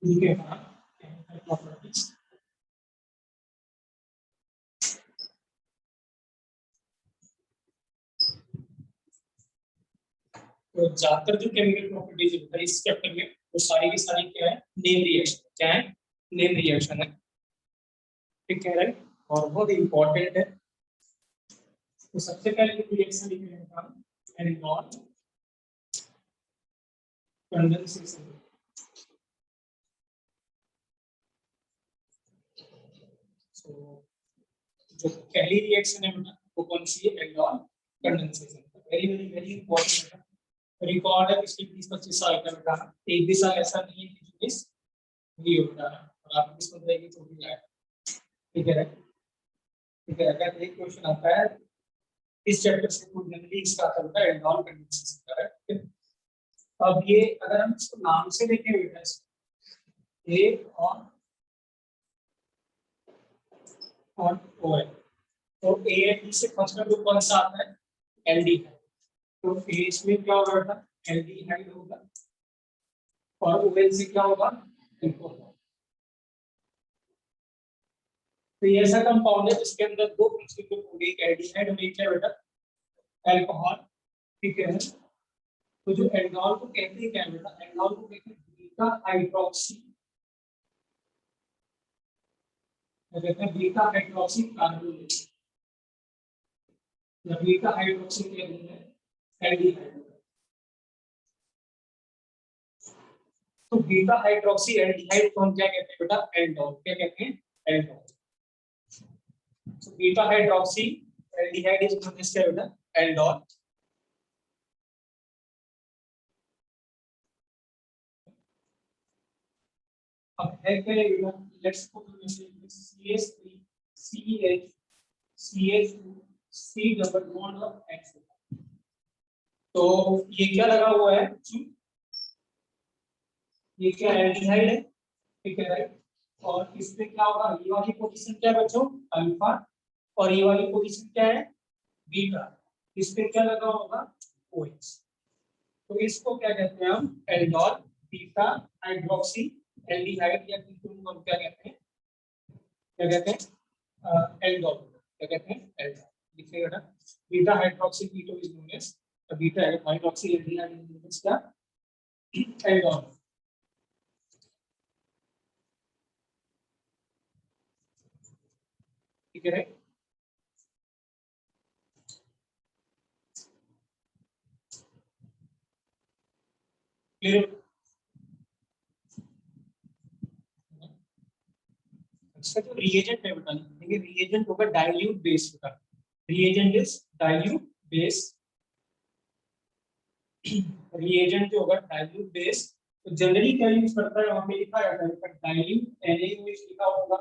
इनके बाद chemical properties. तो ज्यादातर जो केमिकल प्रॉपर्टीज होता है इस चैप्टर में वो सारी की सारी क्या है, नेम रिएक्शन। क्या है? नेम रिएक्शन है, ठीक है राइट, और बहुत इंपॉर्टेंट है। तो सबसे पहले रिएक्शन लिखेंगे एल्कोहल कंडेंसेशन। तो जो पहली रिएक्शन है बेटा वो कौन सी है? Alcohol condensation. Very very very important है। रिकॉर्ड है पिछले 20-25 साल का बेटा, एक भी साल ऐसा नहीं है कि जो मिस नहीं होता है, और आप किस में जाएगी तो भी आएगा, ठीक है राइट। ठीक है, अगर एक क्वेश्चन आता है इस चैप्टर से तो जनरली इसका आता है एल्कोहल कंडेंसेशन का, ठीक है। अब ये अगर हम इसको नाम से देखें बेटा, ए और ओ है, तो ए एंड बी से फर्स्ट का ग्रुप कौन सा आता है? एल्डिहाइड। तो ए इसमें क्या होगा बेटा? एल्डिहाइड होगा, और ओ एन से क्या होगा? अल्कोहल। तो ये ऐसा कंपाउंड है जिसके अंदर दो फंक्शनल ग्रुप होंगे, एक एल्डिहाइड और एक क्या बेटा? अल्कोहल, ठीक है। तो जो एल्कोहल को कहते हैं क्या बेटा? एल्कोहल को कहते हैं बीटा हाइड्रोक्सी, कहते हैं बीटा हाइड्रोक्सी कार्बोनेट, या बीटा हाइड्रोक्सी कहते हैं एल्डिहाइड। तो बीटा हाइड्रोक्सी एल्डिहाइड को हम क्या कहते हैं बेटा? एल्डोल। क्या कहते हैं? Aldol. So beta hydroxy aldehyde is known as क्या बेटा? एल्डोल। अब है क्या ये बेटा? Let's suppose CH3 CH CH2 C double bond और H। तो ये क्या लगा हुआ है? ये क्या एल्डिहाइड है, ठीक है राइट। और इसमें क्या होगा? ये वाली पोजीशन क्या है बच्चों? अल्फा, और ये वाली पोजीशन क्या है? बीटा। इस पे क्या लगा होगा? OH। तो इसको क्या कहते हैं हम? एल्डोल बीटा हाइड्रोक्सी एल्डिहाइड, या हम क्या कहते हैं? क्या कहते हैं? एल्डोल। क्या कहते हैं? एल्डोल। लिखिएगा ना, beta hydroxy keto is known as beta hydroxy aldehyde is known as क्या? एल्डोल। ठीक है राइट। क्लियर? इसका जो रिएजेंट है बता देंगे, रिएजेंट होगा डाइल्यूट बेस का। Reagent is dilute base, reagent जो होगा डाइल्यूट बेस। तो जनरली क्या यूज करता है? वहां पे लिखा जाता है पर डाइल्यूट NaOH लिखा होगा,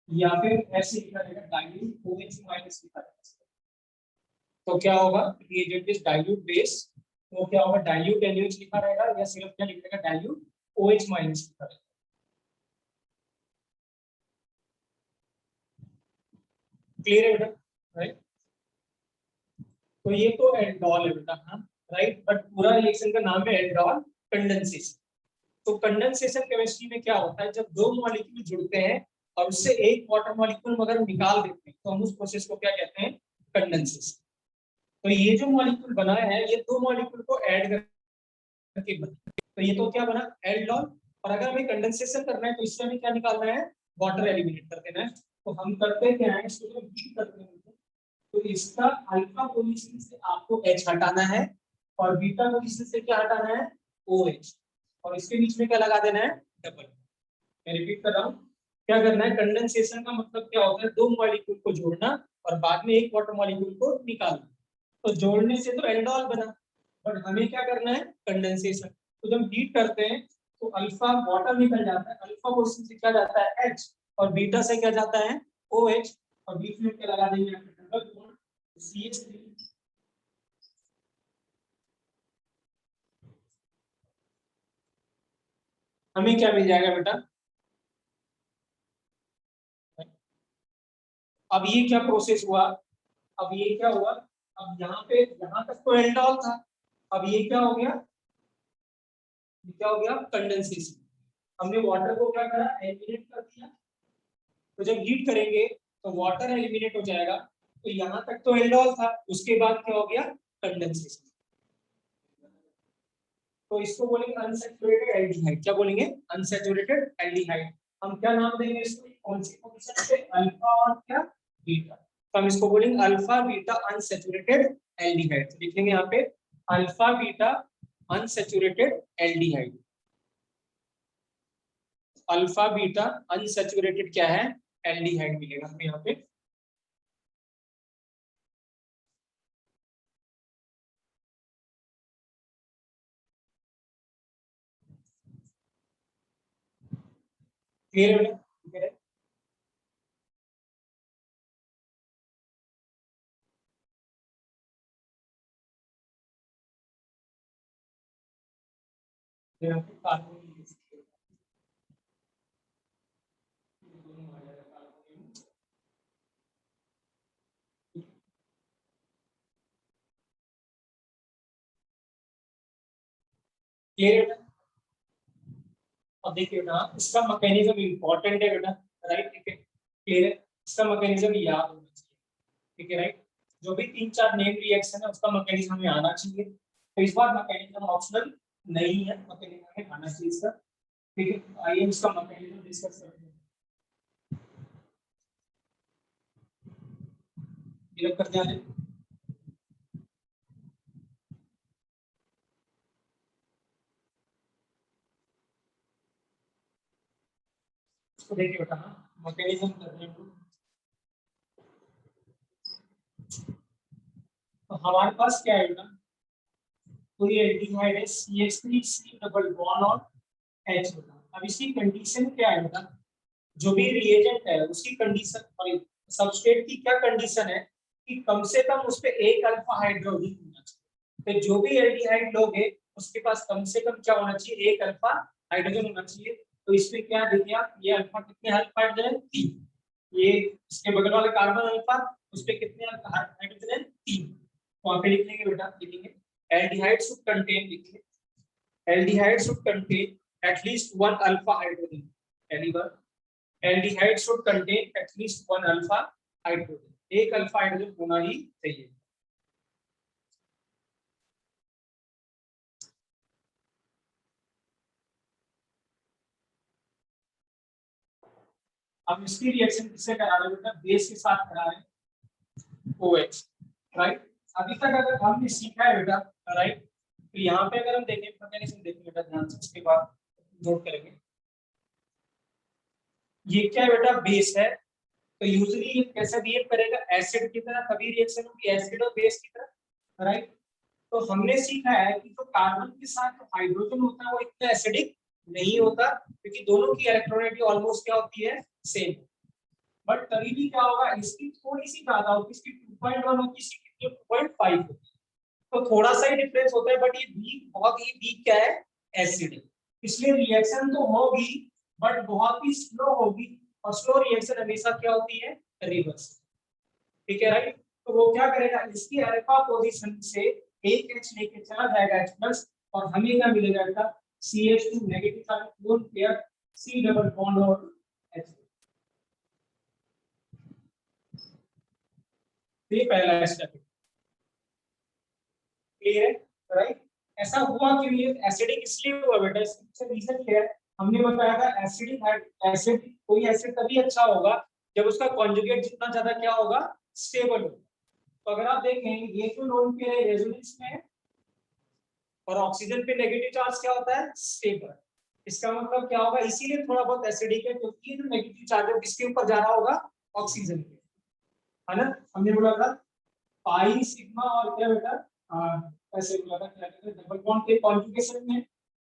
या फिर ऐसे लिखा जाएगा डाइल्यूट OH माइनस लिखा जाएगा। तो क्या होगा? रिएजेंट इज डाइल्यूट बेस, तो क्या होगा? डाइल्यूट NaOH लिखा रहेगा, या सिर्फ क्या लिखेगा? डाइल्यूट OH माइनस लिखा रहेगा। क्लियर है बेटा? राइट। तो ये तो एल्डोल है बेटा, हाँ राइट, बट पूरा रिएक्शन का नाम है एल्डोल कंडेंसेशन। तो कंडेंसेशन केमिस्ट्री में क्या होता है? जब दो मॉलिक्यूल जुड़ते हैं और उससे एक वाटर मॉलिक्यूल अगर निकाल देते हैं तो हम उस प्रोसेस को क्या कहते हैं? कंडेंसेशन। तो ये जो मॉलिक्यूल बना है ये दो मॉलिक्यूल को ऐड करके बना, तो ये तो क्या बना? एल्डोल। और अगर हमें कंडेंसेशन करना है तो इससे हमें क्या निकालना है? वाटर एलिमिनेट कर देना है। तो हम करते क्या है? इसको जब हीट करते हैं तो इसका अल्फा पोजीशन से आपको H हटाना है, और बीटा पोजीशन से क्या हटाना है? OH, और इसके बीच में क्या लगा देना है? डबल। मैं रिपीट कर रहा हूँ, क्या करना है? कंडेंसेशन का मतलब क्या होता है? दो मॉलिक्यूल को जोड़ना और बाद में एक वाटर मॉलिक्यूल को निकालना। तो जोड़ने से तो एल्डोल बना, बट हमें क्या करना है? कंडेंसेशन। तो जब हीट करते हैं तो अल्फा वाटर निकल जाता है, अल्फा पोजीशन से क्या जाता है? H, और बीटा से क्या जाता है? OH, और बीच में क्या लगा देंगे? Double bond CH3। हमें क्या मिल जाएगा बेटा? अब ये क्या प्रोसेस हुआ? अब ये क्या हुआ? अब यहाँ पे यहाँ तक तो एल्डोल था, अब ये क्या हो गया? ये क्या हो गया, कंडेंसेशन। हमने वाटर को क्या करा, एलिमिनेट कर दिया। तो जब हीट करेंगे तो वाटर एलिमिनेट हो जाएगा। तो यहाँ तक तो एल्डोल था, उसके बाद क्या हो गया, कंडेंसेशन। तो इसको बोलेंगे अनसैचुरेटेड एल्डिहाइड। क्या बोलेंगे, अनसैचुरेटेड एल्डिहाइड। हम क्या नाम देंगे इसको, कौन सी पोजीशन पे, अल्फा और क्या, बीटा। तो हम इसको बोलेंगे अल्फा बीटा अनसैचुरेटेड एल्डिहाइड। तो लिख लेंगे यहाँ पे alpha beta unsaturated aldehyde. Alpha beta unsaturated क्या है, एल्डिहाइड मिलेगा हमें यहाँ पे। क्लियर है, ठीक है। यहाँ पे कार्बन क्लियर है। अब देखिए बेटा, इसका मैकेनिज्म इंपॉर्टेंट है बेटा, राइट, ठीक है, क्लियर है। इसका मैकेनिज्म याद होना चाहिए, ठीक है, राइट। जो भी 3-4 नेम रिएक्शन है उसका मैकेनिज्म हमें आना चाहिए। तो इस बार मैकेनिज्म ऑप्शनल नहीं है, मैकेनिज्म हमें आना चाहिए इसका, ठीक है। आइए इसका मैकेनिज्म डिस्कस करते हैं। क्लियर कर दिया है। इसको देखिए बेटा, मैकेनिज्म करने को तो हमारे पास क्या है बेटा, पूरी एल्डिहाइड है CH3 डबल बॉन्ड और H बेटा। अब इसकी कंडीशन क्या है बेटा, जो भी रिएजेंट है उसकी कंडीशन, सॉरी सबस्ट्रेट की क्या कंडीशन है कि कम से कम उस पे एक अल्फा हाइड्रोजन होना चाहिए। तो जो भी एल्डिहाइड लोगे उसके पास कम से कम क्या होना चाहिए, एक अल्फा हाइड्रोजन होना चाहिए। तो इसमें क्या देखिए आप, ये अल्फा कितने अल्फा हाइड्रोजन है, 3। ये इसके बगल वाले कार्बन अल्फा, उस पे कितने अल्फा हाइड्रोजन है, 3। वहां पे लिख लेंगे बेटा, लिखेंगे एल्डिहाइड शुड कंटेन, लिखिए aldehyde should contain at least one alpha hydrogen. पहली बार aldehyde should contain at least one alpha hydrogen, एक अल्फा हाइड्रोजन होना ही चाहिए। अब इसकी रिएक्शन किससे करा रहे हैं बेटा, बेस के साथ करा रहे हैं, OH, राइट। अभी तक अगर हमने सीखा है बेटा, राइट, तो यहाँ पे अगर हम देखें मैकेनिज्म देखें बेटा ध्यान से, उसके बाद नोट करेंगे। ये क्या है बेटा, बेस है। तो यूजुअली ये कैसा बिहेव करेगा, एसिड की तरह, कभी रिएक्शन होगी एसिड और बेस की तरह, राइट। तो हमने सीखा है कि जो कार्बन के साथ जो हाइड्रोजन होता है वो इतना एसिडिक नहीं होता, क्योंकि दोनों की इलेक्ट्रोनेगेटिविटी ऑलमोस्ट क्या होती है, सेम। बट कभी भी क्या होगा, इसकी थोड़ी सी ज्यादा होगी, इसकी 2.1 होगी, इसकी कितनी 2.5 होगी। तो थोड़ा सा ही डिफरेंस होता है, बट ये वीक, बहुत ही वीक क्या है, एसिडिक। इसलिए रिएक्शन तो होगी बट बहुत ही स्लो होगी, और स्लो रिएक्शन हमेशा क्या होती है, रिवर्स, ठीक है, राइट। तो वो क्या करेगा, इसकी अल्फा पोजीशन से एक H लेके चला जाएगा H प्लस, और हमें क्या मिलेगा बेटा, CH2 negative charge, lone pair C double bond और H। ये पहला स्टेप है, क्लियर है, राइट। ऐसा हुआ क्यों, ये एसिडिक इसलिए हुआ बेटा, इसका रीजन क्या है, हमने बताया था एसिडिक एसिड, कोई एसिड तभी अच्छा होगा जब उसका कॉन्जुगेट जितना ज्यादा क्या होगा, स्टेबल होगा। तो अगर आप देखें ये तो लोन पेयर रेजोनेंस में है, और ऑक्सीजन पे नेगेटिव चार्ज क्या होता है, स्टेबल। इसका मतलब क्या होगा, इसीलिए थोड़ा बहुत एसिडिक है, क्योंकि ये जो नेगेटिव चार्ज है किसके ऊपर जा रहा होगा, ऑक्सीजन पे, है ना। हमने बोला था पाई सिग्मा और क्या बेटा, ऐसे बोला था, क्या कहते हैं, डबल बॉन्ड के कॉन्जुगेशन में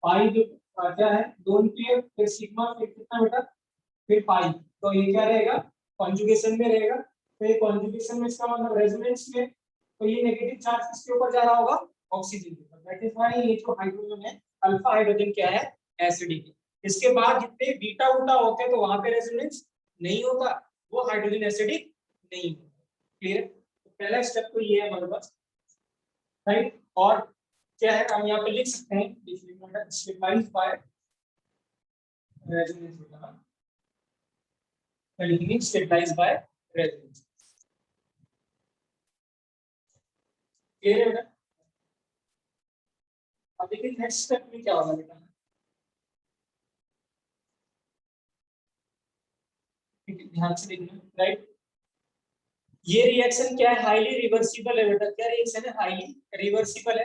पाई जो क्या है, दोनों पे फिर सिग्मा, फिर कितना बेटा, फिर पाई। तो ये क्या रहेगा, कॉन्जुगेशन में रहेगा। तो ये कॉन्जुगेशन में इसका मतलब रेजोनेंस में, तो ये नेगेटिव चार्ज किसके ऊपर जा रहा होगा, ऑक्सीजन के ऊपर। दैट इज व्हाई ये जो हाइड्रोजन है, अल्फा हाइड्रोजन क्या है, एसिडिक है। इसके बाद जितने बीटा उल्टा होते हैं तो वहां पे रेजोनेंस नहीं होता, वो हाइड्रोजन एसिडिक नहीं होता, क्लियर। तो पहला स्टेप तो ये है हमारे पास, राइट। और क्या है, हम यहाँ पे लिख सकते हैं स्टेबलाइज्ड बाय रेजोनेंस बेटा, लिखेंगे स्टेबलाइज्ड बाय रेजोनेंस। क्लियर है बेटा? अब देखिए नेक्स्ट स्टेप में क्या होगा बेटा, ध्यान से देखना, राइट। ये रिएक्शन क्या है, हाईली रिवर्सिबल है बेटा। क्या रिएक्शन है, हाईली रिवर्सिबल है।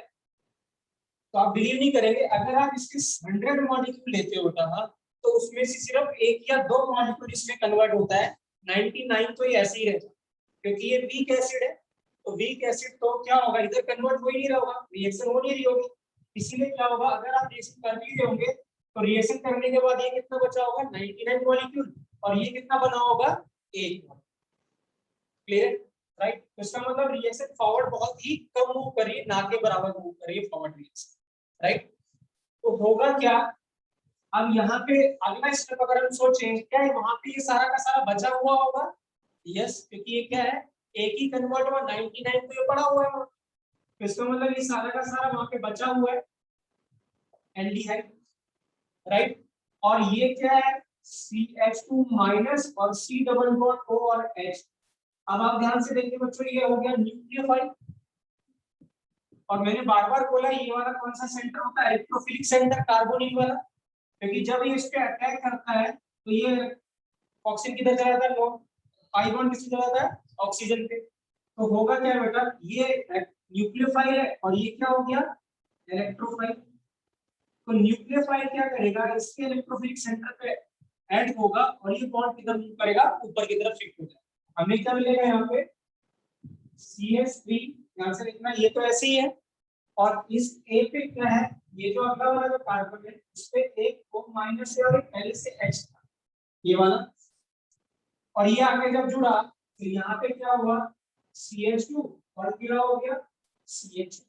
तो आप बिलीव नहीं करेंगे, अगर आप इसके 100 मॉलिक्यूल लेते हो बेटा, हाँ, तो उसमें से सिर्फ 1 या 2 मॉलिक्यूल इसमें कन्वर्ट होता है, 99 तो ये ऐसे ही रहता है, क्योंकि ये वीक एसिड है। तो वीक एसिड तो क्या होगा, इधर कन्वर्ट हो ही नहीं रहा होगा, रिएक्शन हो नहीं रही होगी। इसीलिए क्या होगा, अगर आप रिएक्शन कर भी रहे होंगे तो रिएक्शन करने के बाद ये कितना बचा होगा, 99 मॉलिक्यूल, और ये कितना बना होगा, 1। Clear, right. तो इसका मतलब रिएक्शन फॉरवर्ड बहुत ही कम मूव कर रही है, ना के बराबर मूव कर रही है फॉरवर्ड रिएक्शन, राइट। तो होगा क्या, अब यहाँ पे अगला स्टेप अगर हम सोचें, क्या है वहां पे ये सारा का सारा बचा हुआ होगा, यस, क्योंकि ये क्या है, एक ही कन्वर्ट हुआ, 99 तो ये पड़ा हुआ है, तो इसका मतलब ये सारा का सारा वहां पे बचा हुआ है एल्डिहाइड, राइट। और ये क्या है, CH2 माइनस और C डबल बॉन्ड O और H। अब आप ध्यान से देखिए बच्चों, ये हो गया न्यूक्लियोफाइल, और मैंने बार बार बोला ये वाला कौन सा सेंटर होता है, इलेक्ट्रोफिलिक सेंटर, कार्बोनिल वाला, क्योंकि जब ये इस पे अटैक करता है तो ये ऑक्सीजन किधर चला जाता है, लो आई बॉन्ड किससे चला जाता है, ऑक्सीजन पे। तो होगा क्या बेटा, ये न्यूक्लियोफाइल है और ये क्या हो गया, इलेक्ट्रोफाइल। तो न्यूक्लियोफाइल क्या करेगा, इसके इलेक्ट्रोफिलिक सेंटर पे ऐड होगा और ये बॉन्ड किधर मूव करेगा, ऊपर की तरफ शिफ्ट हो जाएगा। हमें क्या मिलेगा यहाँ पे, CH3, ध्यान से देखना, ये तो ऐसे ही है, और इस A पे क्या है, ये जो अगला वाला जो कार्बन है इस पे एक O माइनस है और एक पहले से H था, ये वाला, और ये आगे जब जुड़ा तो यहाँ पे क्या हुआ, CH2 और क्या हो गया, CH।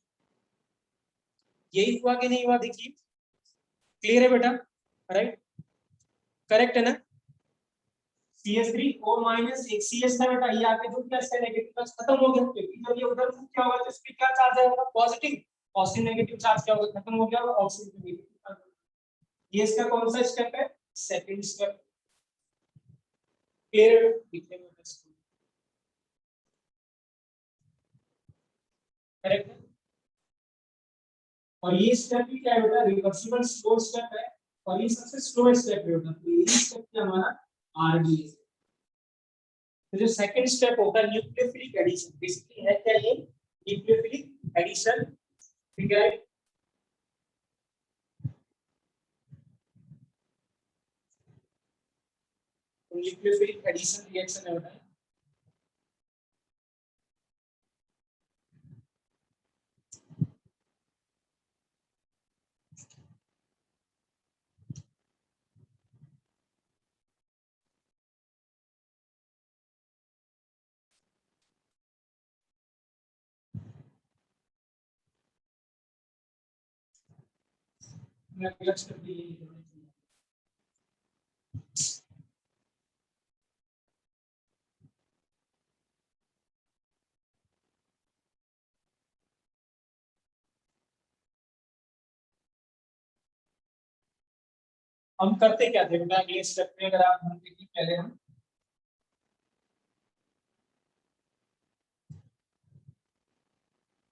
यही हुआ कि नहीं हुआ, देखिए क्लियर है बेटा, राइट, करेक्ट है ना। CH3 O माइनस एक CH था बेटा, ये आगे जुड़ गया, इसका नेगेटिव चार्ज खत्म हो गया, क्योंकि जब ये उधर क्या होगा तो इस पे क्या चार्ज आएगा, पॉजिटिव, ऑक्सीजन नेगेटिव चार्ज क्या होगा, खत्म हो गया, और ऑक्सीजन नेगेटिव। ये इसका कौन सा स्टेप है, सेकंड स्टेप। क्लियर, करेक्ट है। और ये स्टेप भी क्या है बेटा, रिवर्सिबल स्लो स्टेप है, और ये सबसे स्लो स्टेप है बेटा, तो ये स्टेप क्या हमारा, RDA। तो जो सेकंड स्टेप होता है न्यूक्लियोफिलिक एडिशन, बेसिकली है क्या ये, न्यूक्लियोफिलिक एडिशन, ठीक है। तो न्यूक्लियोफिलिक एडिशन रिएक्शन है बेटा, मैं अगला स्टेप भी यही करना चाहूंगा। हम करते क्या थे बेटा, अगले स्टेप में अगर आप ध्यान देखिए, पहले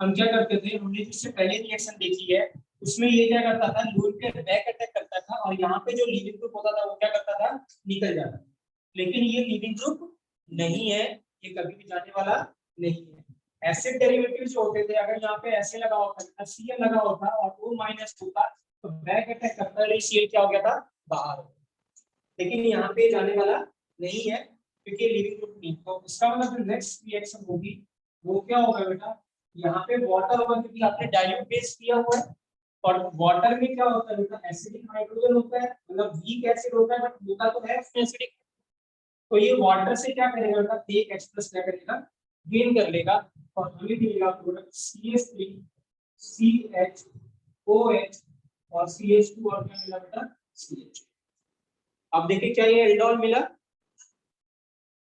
हम क्या करते थे, हमने जिससे पहले रिएक्शन देखी है उसमें ये क्या करता था, लोन पे बैक अटैक करता था, और यहाँ पे जो लीविंग ग्रुप होता था वो क्या करता था, निकल जाता था। लेकिन ये लीविंग ग्रुप नहीं है, ये कभी भी जाने वाला नहीं है। एसिड डेरिवेटिव जो होते थे, अगर यहाँ पे ऐसे लगा होता, Cl लगा होता और O माइनस होता, तो बैक अटैक करता है, Cl क्या हो गया था, बाहर। लेकिन यहाँ पे जाने वाला नहीं है, क्योंकि लिविंग ग्रुप नहीं। तो इसका मतलब जो नेक्स्ट रिएक्शन होगी वो क्या होगा बेटा, यहाँ पे वाटर होगा, क्योंकि आपने डाइल्यूट बेस किया हुआ है, और वाटर में क्या होता है बेटा, एसिडिक हाइड्रोजन होता है, मतलब वीक एसिड होता है, बट होता तो है उसमें एसिडिक। तो ये वाटर से क्या करेगा बेटा, एक H प्लस क्या करेगा, गेन कर लेगा, और हमें मिलेगा प्रोडक्ट CH3 CHOH और CH2 और क्या मिला बेटा, CH। अब देखिए क्या ये एल्डोल मिला,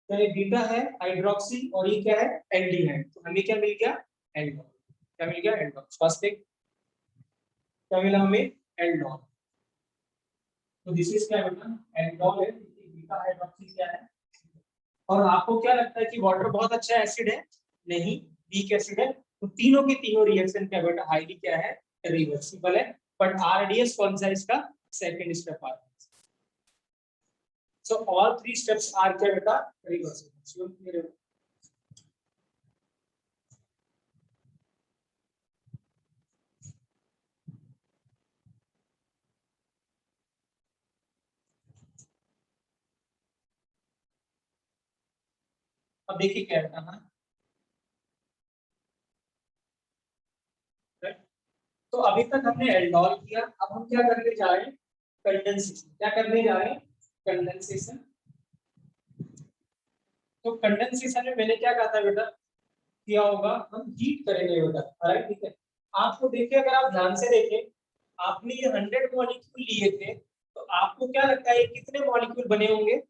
तो ये बीटा है हाइड्रोक्सी, और ये क्या है, एल्डिहाइड, तो हमें क्या मिल गया, एल्डोल। क्या मिल गया, एल्डोल, फर्स्ट थिंग। क्या मिला हमें? एल्डोल। तो दिस इज क्या बेटा? एल्डोल है। बीटा हाइड्रोक्सी क्या है? और आपको क्या लगता है कि वाटर बहुत अच्छा एसिड है? नहीं, वीक एसिड है। तो तीनों की तीनों रिएक्शन क्या बेटा? हाईली क्या है? रिवर्सिबल है। बट आरडीएस कौन सा इसका? सेकंड स्टेप आता है। So all three steps are क्या बेटा? reversible. अब देखिए क्या बेटा, हाँ तो अभी तक हमने एल्डोल किया, अब हम क्या करने जा रहे हैं? कंडेंसेशन। क्या करने जा रहे हैं? कंडेंसेशन। तो कंडेंसेशन में मैंने क्या कहा था बेटा? किया होगा हम हीट करेंगे बेटा, राइट? ठीक है। आपको देखिए, अगर आप ध्यान से देखें, आपने ये 100 मॉलिक्यूल लिए थे, तो आपको क्या लगता है कितने मॉलिक्यूल बने होंगे?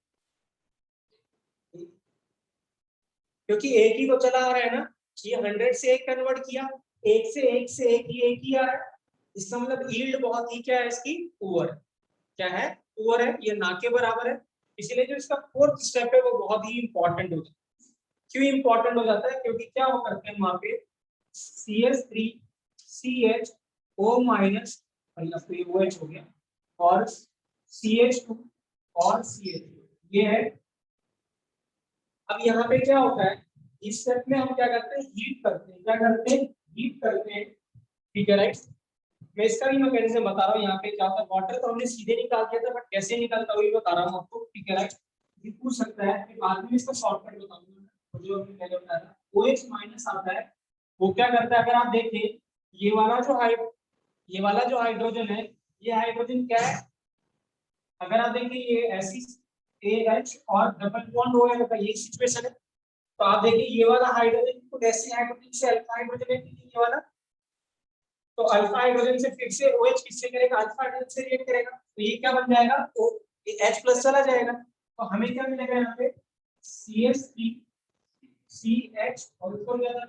क्योंकि एक ही तो चला आ रहा है ना, ये 100 से एक कन्वर्ट किया, एक से एक से एक ही आ रहा है। इसका मतलब यील्ड बहुत ही क्या है इसकी? पुअर। क्या है? पुअर है, ये ना के बराबर है। इसलिए जो इसका फोर्थ स्टेप है वो बहुत ही इंपॉर्टेंट होता है। क्यों इंपॉर्टेंट हो जाता है? क्योंकि क्या वो करते हैं वहां पे CH3 CHO माइनस, OH हो गया, और CH2 और CH2 ये है। अब यहाँ पे क्या होता है? इस स्टेप में हम क्या करते हैं? हीट करते हैं। क्या करते हैं? हीट करते हैं। ठीक है, राइट? मैं इसका भी मैकेनिज्म बता रहा हूँ। यहाँ पे क्या होता है? वाटर तो हमने सीधे निकाल दिया था, बट कैसे निकलता वही बता रहा हूँ आपको। ठीक है, राइट? ये पूछ सकता है कि बाद में इसका शॉर्टकट बताऊंगा, तो जो हमने पहले बताया था OH माइनस आता है, वो क्या करता है? अगर आप देखें, ये वाला जो ये वाला जो हाइड्रोजन है, ये हाइड्रोजन क्या है? अगर आप देखें ये ऐसी AH और डबल बॉन्ड हो गया, ये सिचुएशन है। तो आप देखिए ये वाला हाइड्रोजन को ऐसे हाइड्रोजन से अल्फा हाइड्रोजन है, ये वाला। तो अल्फा हाइड्रोजन से फिर से OH किससे करेगा? अल्फा हाइड्रोजन से रिएक्ट करेगा, तो ये क्या बन जाएगा? तो ये H प्लस चला जाएगा, तो हमें क्या मिलेगा यहाँ पे? CH3 CH और ऊपर ज्यादा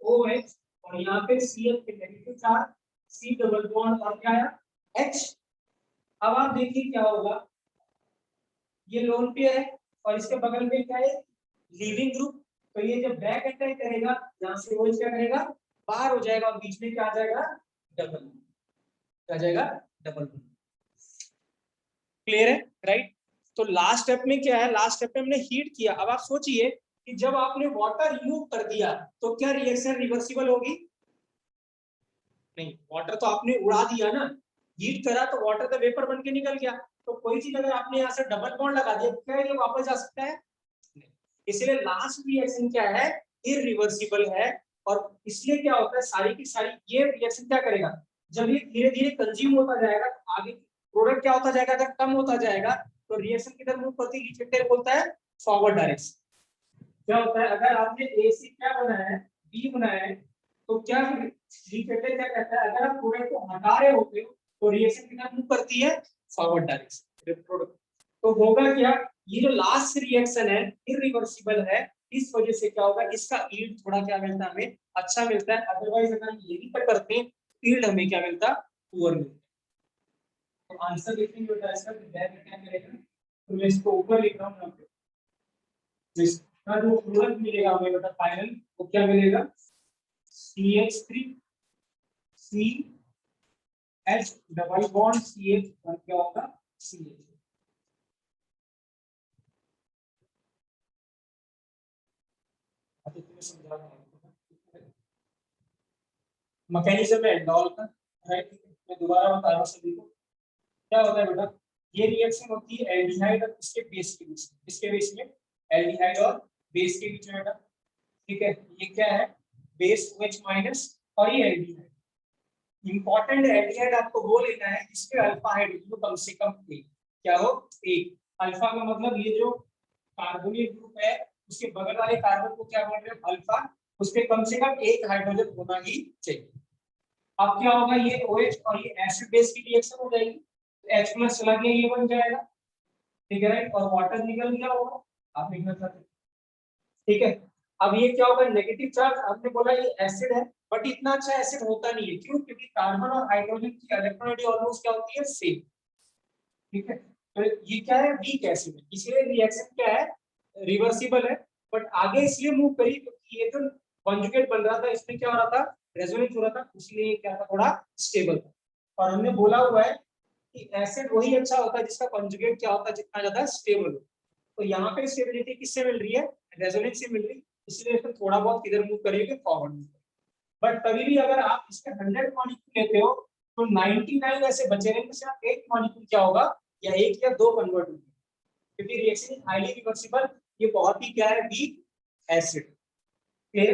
OH, और यहाँ पे CH के negative charge, C double bond और क्या आया? H। अब आप देखिए क्या होगा, ये लोन पेयर है और इसके बगल में क्या है? Leaving group. तो ये जब बैक अटैक करेगा, यहां से वो क्या करेगा? बाहर हो जाएगा, और बीच में क्या आ जाएगा? डबल। क्या जाएगा? डबल। क्लियर है, राइट? तो लास्ट स्टेप में क्या है? लास्ट स्टेप में हमने हीट किया। अब आप सोचिए कि जब आपने वाटर रिमूव कर दिया, तो क्या रिएक्शन रिवर्सिबल होगी? नहीं, वाटर तो आपने उड़ा दिया ना, हीट करा तो वाटर का वेपर बन के निकल गया। तो कोई चीज अगर आपने यहाँ से डबल बॉन्ड लगा दिया, क्या ये वापस जा सकता है? इसलिए लास्ट रिएक्शन क्या है? इरिवर्सिबल है। और इसलिए क्या होता है, सारी की सारी ये रिएक्शन क्या करेगा? जब ये धीरे धीरे कंज्यूम होता जाएगा, तो आगे प्रोडक्ट क्या होता जाएगा? अगर कम होता जाएगा, तो रिएक्शन किधर मूव करती है? रिएक्टर बोलता है फॉरवर्ड डायरेक्शन। क्या होता है, अगर आपने ए से क्या बनाया है? बी बनाया है, तो क्या रिएक्टर क्या कहता है? अगर आप प्रोडक्ट को हटा रहे होते हो, तो रिएक्शन किधर मूव करती है? Forward direction. प्रोडक्ट तो होगा क्या? ये जो लास्ट रिएक्शन है इरिवर्सिबल है, इस वजह से क्या होगा? इसका यील्ड थोड़ा क्या मिलता है हमें? अच्छा मिलता है। अदरवाइज अगर हम यही पर करते हैं, यील्ड हमें क्या मिलता? पुअर मिलता। तो आंसर देखेंगे बेटा इसका, तो बैक क्या करेगा? तो मैं इसको ऊपर लिख रहा हूं यहाँ पे। तो इसका जो प्रोडक्ट मिलेगा हमें बेटा फाइनल, वो क्या मिलेगा? CH3 CH double bond CH और क्या होगा? CH। मैकेनिज्म है एल्डोल का, राइट? मैं दोबारा बता रहा हूं सभी को। क्या होता है बेटा? ये रिएक्शन होती है एल्डिहाइड और इसके बेस के बीच में। इसके बीच में एल्डिहाइड और बेस के बीच में बेटा। ठीक है, ये क्या है? बेस OH माइनस, और ये एल्डिहाइड। इंपॉर्टेंट एल्डिहाइड आपको वो लेना है इसके अल्फा हाइड्रोजन कम से कम एक। क्या हो? एक। अल्फा का मतलब ये जो कार्बोनिल ग्रुप है, उसके बगल वाले कार्बन को क्या बोल रहे हैं? अल्फा। उसके कम से कम एक हाइड्रोजन होना ही चाहिए। अब क्या होगा? ये OH और ये एसिड बेस की रिएक्शन हो जाएगी, तो H प्लस चला गया, ये बन जाएगा। ठीक है, राइट? और वाटर निकल गया होगा, आप लिखना चाहते हैं। ठीक है, अब ये क्या होगा? नेगेटिव चार्ज, आपने बोला ये एसिड है, बट इतना अच्छा एसिड होता नहीं है। क्यों? क्योंकि कार्बन और हाइड्रोजन की इलेक्ट्रोनेगेटिव ऑलमोस्ट क्या होती है, सेम। ठीक है, तो ये क्या है, वीक एसिड है, इसलिए रिएक्शन क्या है, रिवर्सिबल है। बट आगे इसलिए मूव करी क्योंकि ये जो कॉन्जुगेट बन रहा था इसमें क्या हो रहा था, रेजोनेंस हो रहा था, इसलिए क्या था, थोड़ा स्टेबल था। और हमने बोला हुआ है कि एसिड वही अच्छा होता है जिसका कॉन्जुगेट क्या होता है, जितना ज्यादा स्टेबल हो। तो यहाँ पे स्टेबिलिटी किससे मिल रही है, रेजोनेंस से मिल रही है, इसलिए फिर थोड़ा बहुत किधर मूव करिए, फॉरवर्ड। बट तभी भी अगर आप इसके 100 मॉलिक्यूल लेते हो तो 99 ऐसे बचे रहेंगे, सिर्फ एक मॉलिक्यूल क्या होगा, या एक या दो कन्वर्ट होंगे, क्योंकि रिएक्शन इज हाईली रिवर्सिबल। ये बहुत ही क्या है, वीक एसिड। फिर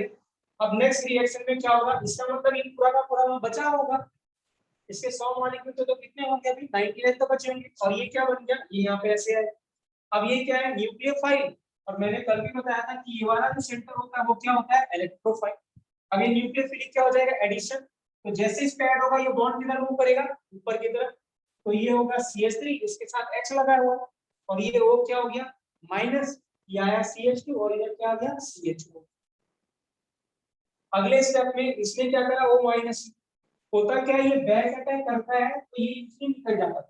अब नेक्स्ट रिएक्शन में क्या होगा, इसका मतलब ये पूरा का पूरा बचा होगा। इसके 100 मॉलिक्यूल तो कितने होंगे, अभी 99 तो बचे होंगे। और ये क्या बन गया, ये यहाँ पे ऐसे है। अब ये क्या है, न्यूक्लियोफाइल। और मैंने कल भी बताया था कि ये वाला जो सेंटर होता है वो क्या होता है, इलेक्ट्रोफाइल। अब ये न्यूक्लियोफिलिक क्या हो जाएगा, एडिशन। तो जैसे इस पे ऐड होगा ये बॉन्ड किधर मूव करेगा, ऊपर की तरफ। तो ये होगा CH3, इसके साथ H लगा हुआ, और ये O क्या हो गया, माइनस, ये आया CH2, और इधर क्या आ गया, CH4। अगले स्टेप में इसने क्या करा, O माइनस। होता क्या है, ये बैक अटैक करता है तो ये इसमें निकल जाता है,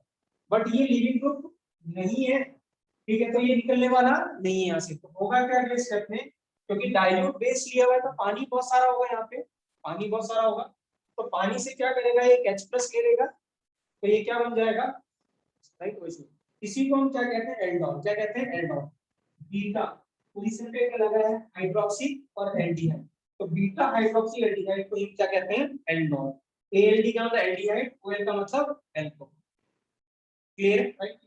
बट ये लीविंग ग्रुप नहीं है। ठीक है, तो ये निकलने वाला नहीं है यहाँ से। तो होगा क्या अगले स्टेप में, क्योंकि डाइल्यूट बेस लिया हुआ है तो पानी बहुत सारा होगा, यहाँ पे पानी बहुत सारा होगा। तो पानी से क्या करेगा, एक H+ ले लेगा, तो ये क्या बन जाएगा, राइट। वैसे इसी को हम क्या कहते हैं, एल्डोल। क्या कहते हैं, एल्डोल। बीटा पोजीशन पे क्या लगा है, हाइड्रोक्सी और एल्डिहाइड। तो बीटा हाइड्रोक्सी एल्डिहाइड को हम क्या कहते हैं, एल्डोल। ALD का मतलब एल्डिहाइड, OL का मतलब एल्कोहल। Clear, right.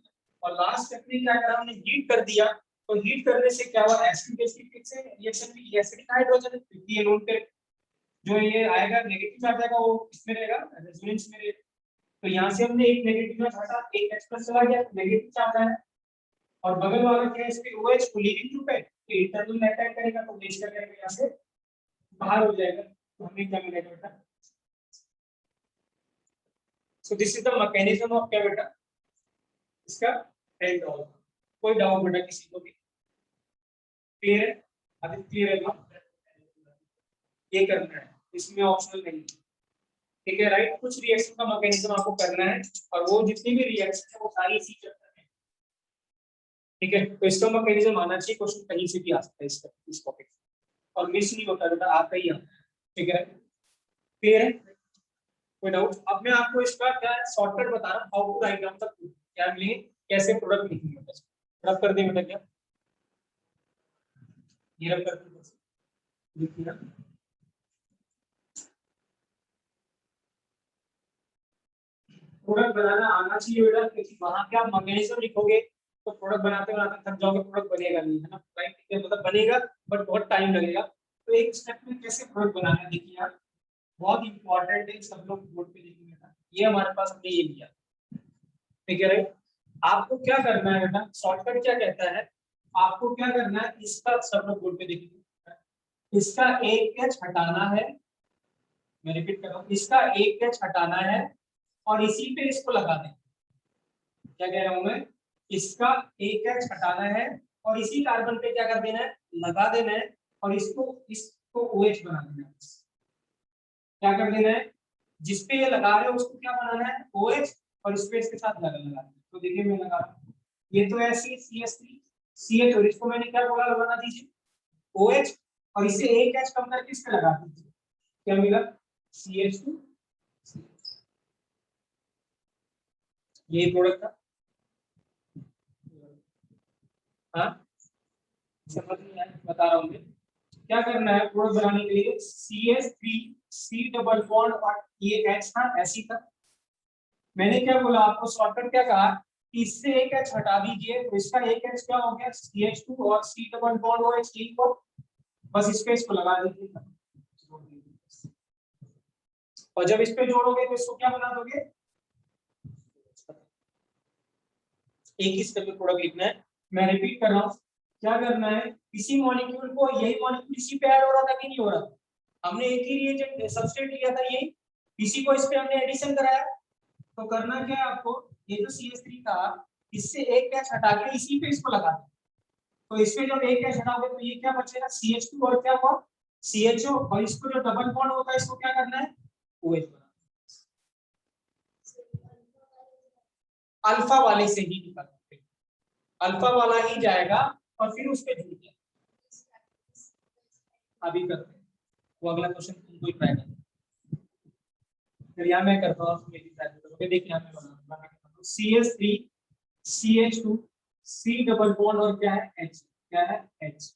और लास्ट स्टेप में क्या करा, हमने हीट कर दिया। तो हीट करने से क्या हुआ, एसिड बेसिक से रिएक्शन में एसिडिक हाइड्रोजन, क्योंकि ये नोन पे जो ये आएगा नेगेटिव चार्ज आएगा वो इसमें रहेगा, रेजोनेंस में रहेगा। तो यहाँ से हमने एक नेगेटिव चार्ज हटा, एक H+ चला गया, नेगेटिव चार्ज आया। और बगल वाला क्या है, इस पे OH को लीविंग ग्रुप है, तो इंटरनल में अटैक करेगा तो वेस्ट कर जाएगा, यहाँ से बाहर हो जाएगा। तो हमें क्या मिलेगा बेटा, so this is the mechanism of क्या बेटा, इसका एल्डोल। कोई डाउट बेटा किसी को भी, क्लियर है, अभी क्लियर है ना, ये करना है, इसमें ऑप्शनल नहीं है। ठीक है, राइट। कुछ रिएक्शन का मैकेनिज्म आपको करना है, और वो जितनी भी रिएक्शन है वो सारी इसी चैप्टर में। ठीक है, तो इसका मैकेनिज्म आना चाहिए, क्वेश्चन कहीं से भी आ सकता है इस टॉपिक, और मिस नहीं होता बेटा, आता ही आता है। ठीक है, क्लियर है, कोई डाउट। अब मैं आपको इसका क्या शॉर्टकट बता रहा हूँ, how to write down the क्या लिखेंगे, कैसे प्रोडक्ट लिखेंगे। रब कर दें बेटा, क्या ये रब कर दें, लिखिए ना। प्रोडक्ट बनाना आना चाहिए बेटा, क्योंकि वहां पे आप मैकेनिज्म लिखोगे तो प्रोडक्ट बनाते बनाते थक जाओगे, प्रोडक्ट बनेगा नहीं, है ना, राइट। मतलब बनेगा बट बहुत टाइम लगेगा। तो एक स्टेप में कैसे प्रोडक्ट बनाना है, देखिए यार, बहुत इंपॉर्टेंट है, सब लोग बोर्ड पे लिखेंगे। ये हमारे पास हमने ये लिया, ठीक है, राइट। आपको क्या करना है बेटा, शॉर्टकट क्या कहता है, आपको क्या करना है, इसका सब लोग बोर्ड पे देखिए, इसका एक कैच हटाना है। मैं रिपीट कर रहा हूँ, इसका एक कैच हटाना है और इसी पे इसको लगा दें। क्या कह रहा हूं मैं, इसका एक एच हटाना है और इसी कार्बन पे क्या कर देना है, लगा देना है, और इसको OH बना देना है। क्या कर देना है, जिसपे ये लगा रहे हो उसको क्या बनाना है, OH, और इस पे इसके साथ लगा देना है। तो देखिए मैं लगा रहा हूं, ये तो ऐसी CH3 CH, और इसको मैंने क्या बोला, लगा दीजिए OH, और इसे एक एच कम करके इस पे लगा दीजिए, क्या मिला, CH2। ये प्रोडक्ट था, हाँ समझ में आया, बता रहा हूँ मैं। क्या करना है प्रोडक्ट बनाने के लिए, CH3 C डबल बॉन्ड, और ये H था, ऐसी था। मैंने क्या बोला आपको, शॉर्टकट क्या कहा, कि इससे एक H हटा दीजिए, तो इसका एक H क्या हो गया, CH2 और C डबल बॉन्ड OH को, बस इस पे इसको लगा दीजिए। और जब इस पे जोड़ोगे तो इसको क्या बना दोगे, एक ही स्टेप में प्रोडक्ट लिखना है। मैं रिपीट कर रहा हूँ, क्या करना है, किसी मॉलिक्यूल को, यही मॉलिक्यूल इसी पे ऐड हो रहा था कि नहीं हो रहा था, हमने एक ही रिएजेंट सबस्ट्रेट लिया था, यही इसी को इस पे हमने एडिशन कराया। तो करना क्या है आपको, ये जो CH3 था, इससे एक कैच हटा के इसी पे इसको लगा दो। तो इसमें जब एक कैच हटाओगे तो ये क्या बचेगा, CH2 और क्या हुआ CHO, और इसको जो डबल बॉन्ड होता है इसको क्या करना है, OH बनाना। अल्फा वाले से ही निकालना, अल्फा वाला ही जाएगा और फिर उस पे जुड़ जाएगा। अभी करते हैं वो अगला क्वेश्चन, तुमको ही ट्राई करना। फिर यहाँ मैं करता हूँ, मेरी ट्राई करोगे। देखिए यहाँ मैं बनाऊंगा CH3 CH2 C double bond और क्या है H, क्या है H।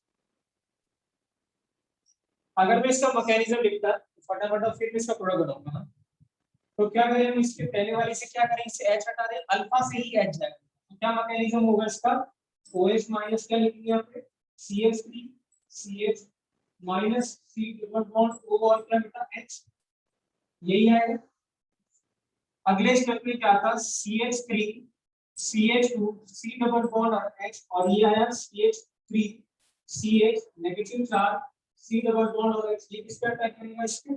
अगर मैं इसका मैकेनिज्म लिखता फटाफट फिर मैं इसका प्रोडक्ट बनाऊंगा। तो क्या करें हम, इसके पहले वाली से क्या करें, इससे H हटा दें, अल्फा से ही H जाएगा। तो क्या मैकेनिज्म होगा इसका, OH माइनस क्या लिखेंगे यहाँ पे, CH3 CH minus C double bond O और क्या बेटा H, यही आएगा। अगले स्टेप में क्या था, CH3 CH2 C double bond और H, और ये आया CH3 CH negative charge C double bond और H, ये किसका अटैक करेगा इसके,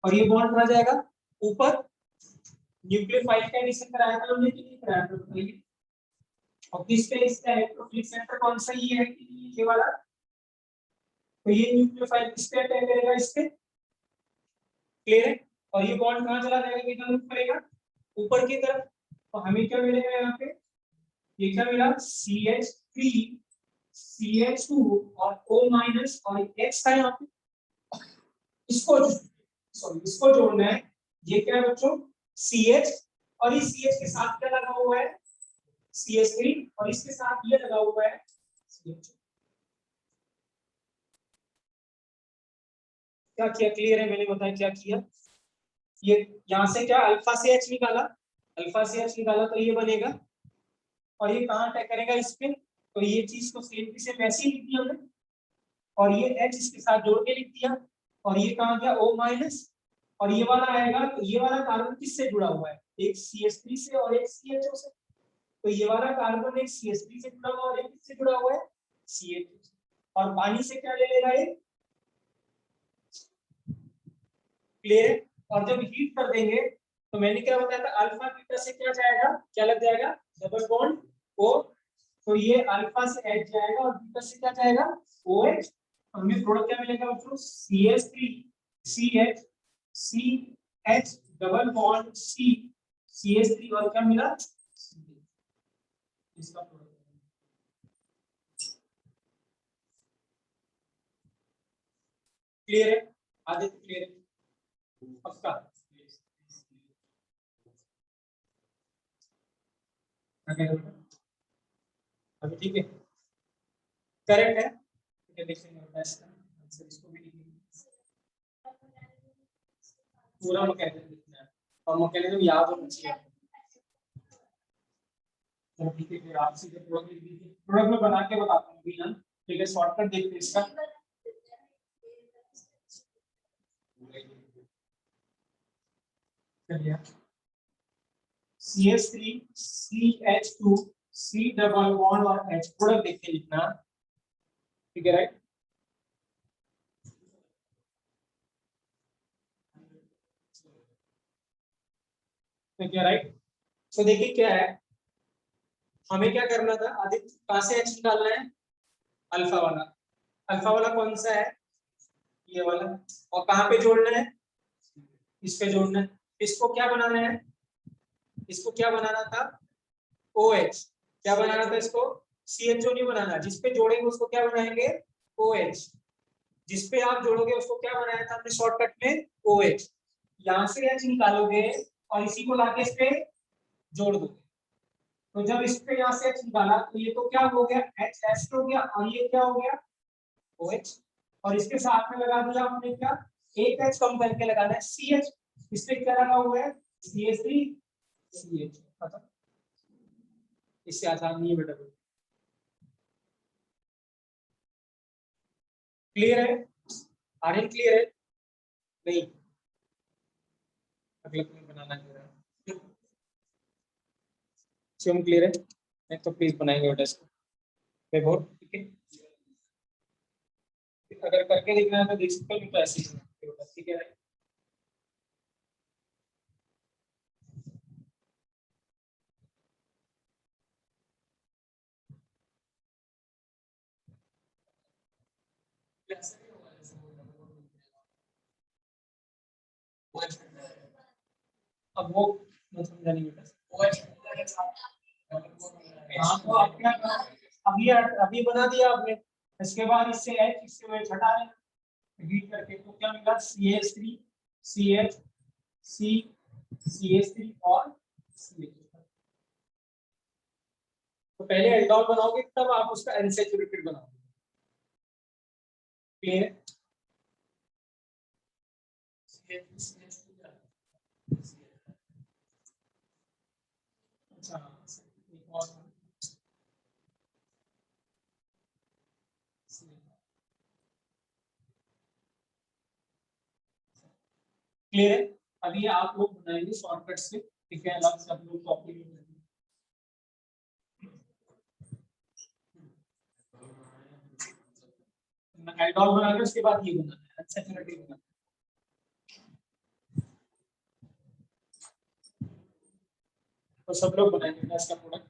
और ये बॉन्ड कहाँ जाएगा ऊपर। न्यूक्लियोफाइल का एडिशन कराया था हमने कि नहीं कराया था बताइए, और किसका इसका इलेक्ट्रोफिलिक सेंटर कौन सा, ये है कि ये वाला। तो ये न्यूक्लियोफाइल किस पे अटैक करेगा, इस पे, क्लियर है। और ये बॉन्ड कहाँ चला जाएगा, किधर मूव करेगा, ऊपर की तरफ। तो हमें क्या मिलेगा यहाँ पे, ये क्या मिला CH3 CH2 और O माइनस और X था यहाँ पे, इसको सॉरी इसको जोड़ना है। ये क्या है बच्चों, CH, और इस CH के साथ क्या लगा हुआ है CH3, और इसके साथ ये लगा हुआ है CH। क्या किया, क्लियर है, मैंने बताया क्या किया। ये यहाँ से क्या अल्फा से H निकाला, अल्फा से H निकाला तो ये बनेगा, और ये कहाँ अटैक करेगा इस पे। तो ये चीज को सेम की सेम वैसे ही लिख दिया हमने, और ये H इसके साथ जोड़ के लिख दिया, और ये कहाँ गया O माइनस, और ये वाला आएगा। तो ये वाला कार्बन किससे जुड़ा हुआ है, एक CH3 से और एक CHO से। तो ये वाला कार्बन एक CH3 से जुड़ा हुआ और एक किससे जुड़ा हुआ है CH2 से, और पानी से क्या ले लेगा ये, क्लियर है। और जब हीट कर देंगे तो मैंने क्या बताया था, अल्फा बीटा से क्या जाएगा, क्या लग जाएगा, डबल बॉन्ड O। तो ये अल्फा से H जाएगा और बीटा से क्या जाएगा OH। हमें प्रोडक्ट क्या मिलेगा बच्चों, CH3 CH CH double bond C CH3 और क्या मिला, इसका प्रोडक्ट। क्लियर है, आगे क्लियर है पक्का। अभी ठीक है, करेक्ट है, ठीक है। देखेंगे आंसर इसको भी लिखेंगे, पूरा मैकेनिज्म लिखना है और मैकेनिज्म याद होना चाहिए। तो ठीक है, फिर आप सीधे प्रोडक्ट लिख दीजिए, प्रोडक्ट में बना के बताता हूँ अभी ना, ठीक है। शॉर्टकट देखते हैं इसका, चलिए CH3 CH2 C double bond और H, प्रोडक्ट देख के लिखना, ठीक है राइट। ठीक है राइट। तो देखिए क्या है, हमें क्या करना था, आदित्य कहाँ से H निकालना है, अल्फा वाला। अल्फा वाला कौन सा है, ये वाला, और कहाँ पे जोड़ना है, इस पे जोड़ना है। इसको क्या बनाना है, इसको क्या बनाना था OH, क्या बनाना था इसको, CHO नहीं बनाना, जिस पे जोड़ेंगे उसको क्या बनाएंगे OH, जिस पे आप जोड़ोगे उसको क्या बनाया था हमने शॉर्टकट में OH। यहाँ से H निकालोगे और इसी को लाके इस पे जोड़ दोगे। तो जब इस पे यहाँ से H निकाला तो ये तो क्या हो गया HS हो गया, और ये क्या हो गया OH, और इसके साथ में लगा दिया हमने क्या, एक H कम करके लगाना है CH, इस पे क्या लगा हुआ है CH3 CH, खत्म। इससे आसान नहीं है बेटा, क्लियर है, आर्यन क्लियर है, नहीं अगला तुम्हें बनाना है, शिवम क्लियर है, नहीं तो प्लीज बनाएंगे बेटा इसको, देखो ठीक है। अगर करके देखना है तो देख सकते हो, तो ऐसे ही बेटा, ठीक है। अब वो मैं समझा नहीं बेटा। हाँ तो आपने अभी अभी बना दिया आपने, इसके बाद इससे एच इससे वो हटा दें डिलीट करके, तो क्या मिला CH3 CH C CH3 और CH। तो पहले एल्डोल बनाओगे तब आप उसका अनसैचुरेटेड बनाओगे। क्लियर? अच्छा एक और क्लियर है? अभी आप लोग बनाएंगे शॉर्टकट से, ठीक है, अलग सब लोग कॉपी में एल्डोल बना के उसके बाद ये बनाना है अनसैचुरेटेड बनाना है। तो सब लोग बनाएंगे इसका प्रोडक्ट।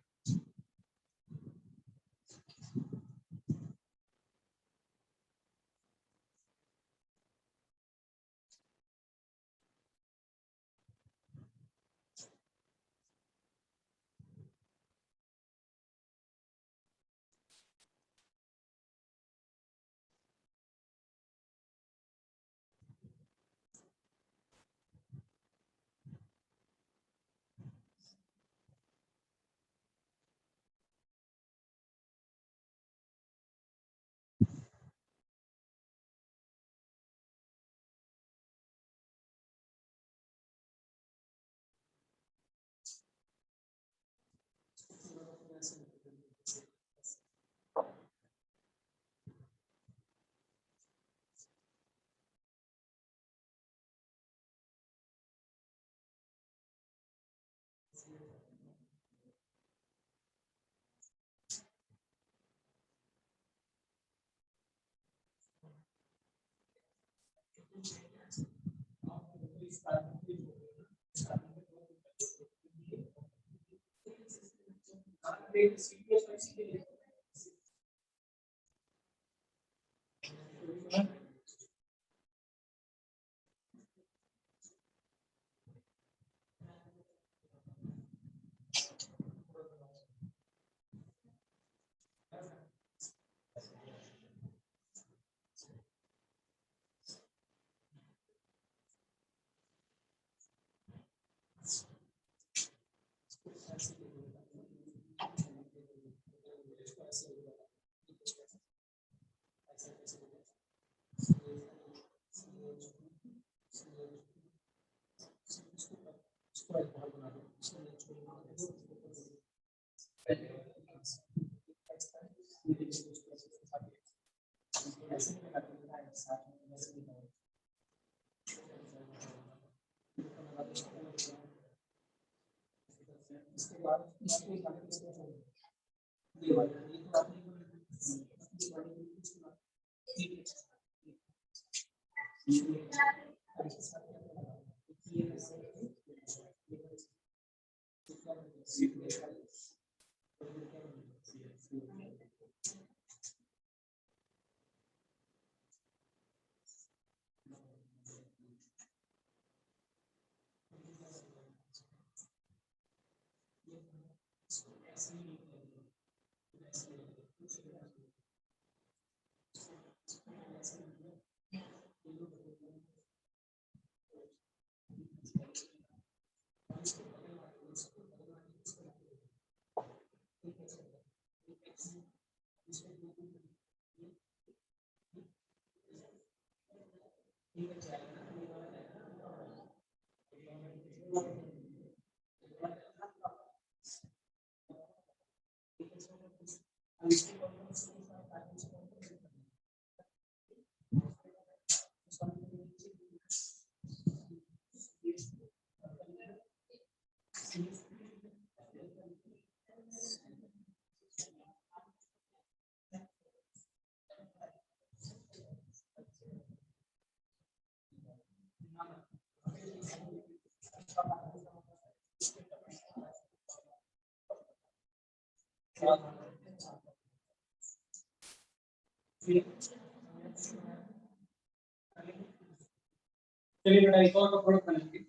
चलिए बेटा एक और प्रोडक्ट बनाएंगे,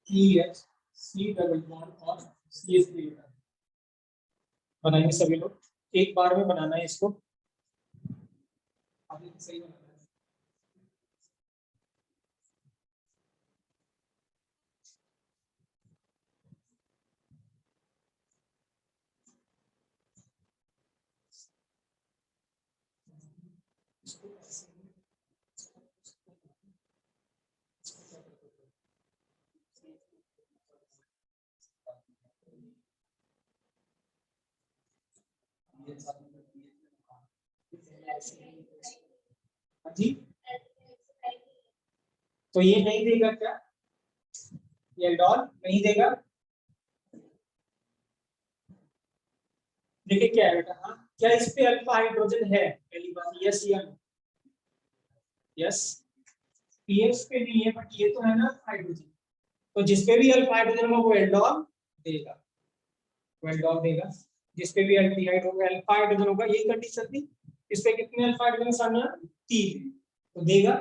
EH C डबल बॉन्ड और CH3 बनाएंगे सभी लोग, एक बार में बनाना है इसको। अभी सही बनाना है। इसको ऐसे ही- जी तो ये नहीं देगा क्या, ये डॉल नहीं देगा। देखिए क्या है बेटा, हाँ क्या इस पे अल्फा हाइड्रोजन है, पहली बात यस या नो, यस पीएच पे नहीं है बट ये तो है ना हाइड्रोजन, तो जिसपे भी अल्फा हाइड्रोजन होगा वो एल्डोल देगा, वो एल्डोल देगा। जिसपे भी एल्डिहाइड होगा अल्फा हाइड्रोजन होगा, यही कंडीशन थी। इस पे कितने अल्फा हाइड्रोजन सामने, 3 तो देगा।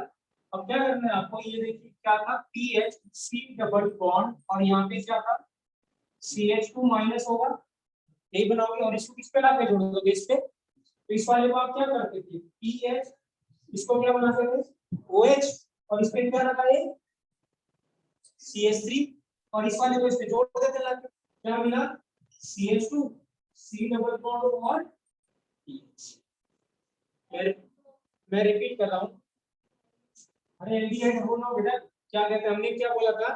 अब क्या करना है आपको, ये देखिए क्या था, पीएच सी डबल बॉन्ड और यहाँ पे क्या था, CH2 माइनस होगा, यही बनाओगे और इसको किस पे लाके जोड़ दोगे, इस पे। तो इस वाले को आप क्या करते थे, पीएच इसको क्या बनाते थे OH और इस पे क्या रखा है CH3 और इस वाले को इस पे जोड़ देते लाके, क्या मिला CH2 C डबल बॉन्ड और PH। मैं रिपीट कर रहा हूँ, अरे एल्डिहाइड होना बेटा, क्या कहते हैं हमने क्या बोला था,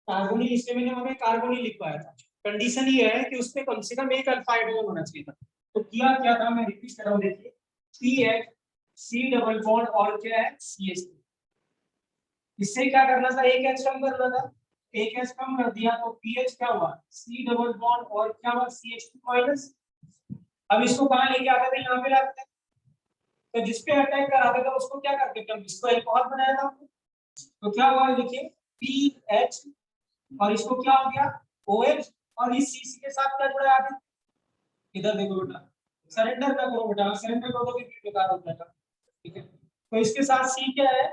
कार्बोनिल, इसमें मैंने हमें कार्बोनिल लिखवाया था। कंडीशन ये है कि उसमें कम से कम एक अल्फा हाइड्रोजन होना चाहिए था। तो किया क्या था, मैं रिपीट कर रहा हूँ, देखिए पीएच सी डबल बॉन्ड और क्या है CH3, इससे क्या करना था, एक एच कम करना था, एक एच कम कर दिया तो पीएच क्या हुआ सी डबल बॉन्ड और क्या हुआ CH2 माइनस। अब इसको कहाँ लेके आते थे, यहाँ पे लाते थे, तो जिसपे अटैक कराते थे उसको क्या करते थे, इसको अल्कोहल बनाया था। तो क्या हुआ देखिए पीएच और इसको क्या हो गया OH और इस CC के साथ क्या जुड़ा है आगे, इधर देखो बेटा, सरेंडर ना करो बेटा, सरेंडर करोगे फिर बेकार हो जाएगा, ठीक है। तो इसके साथ C क्या है,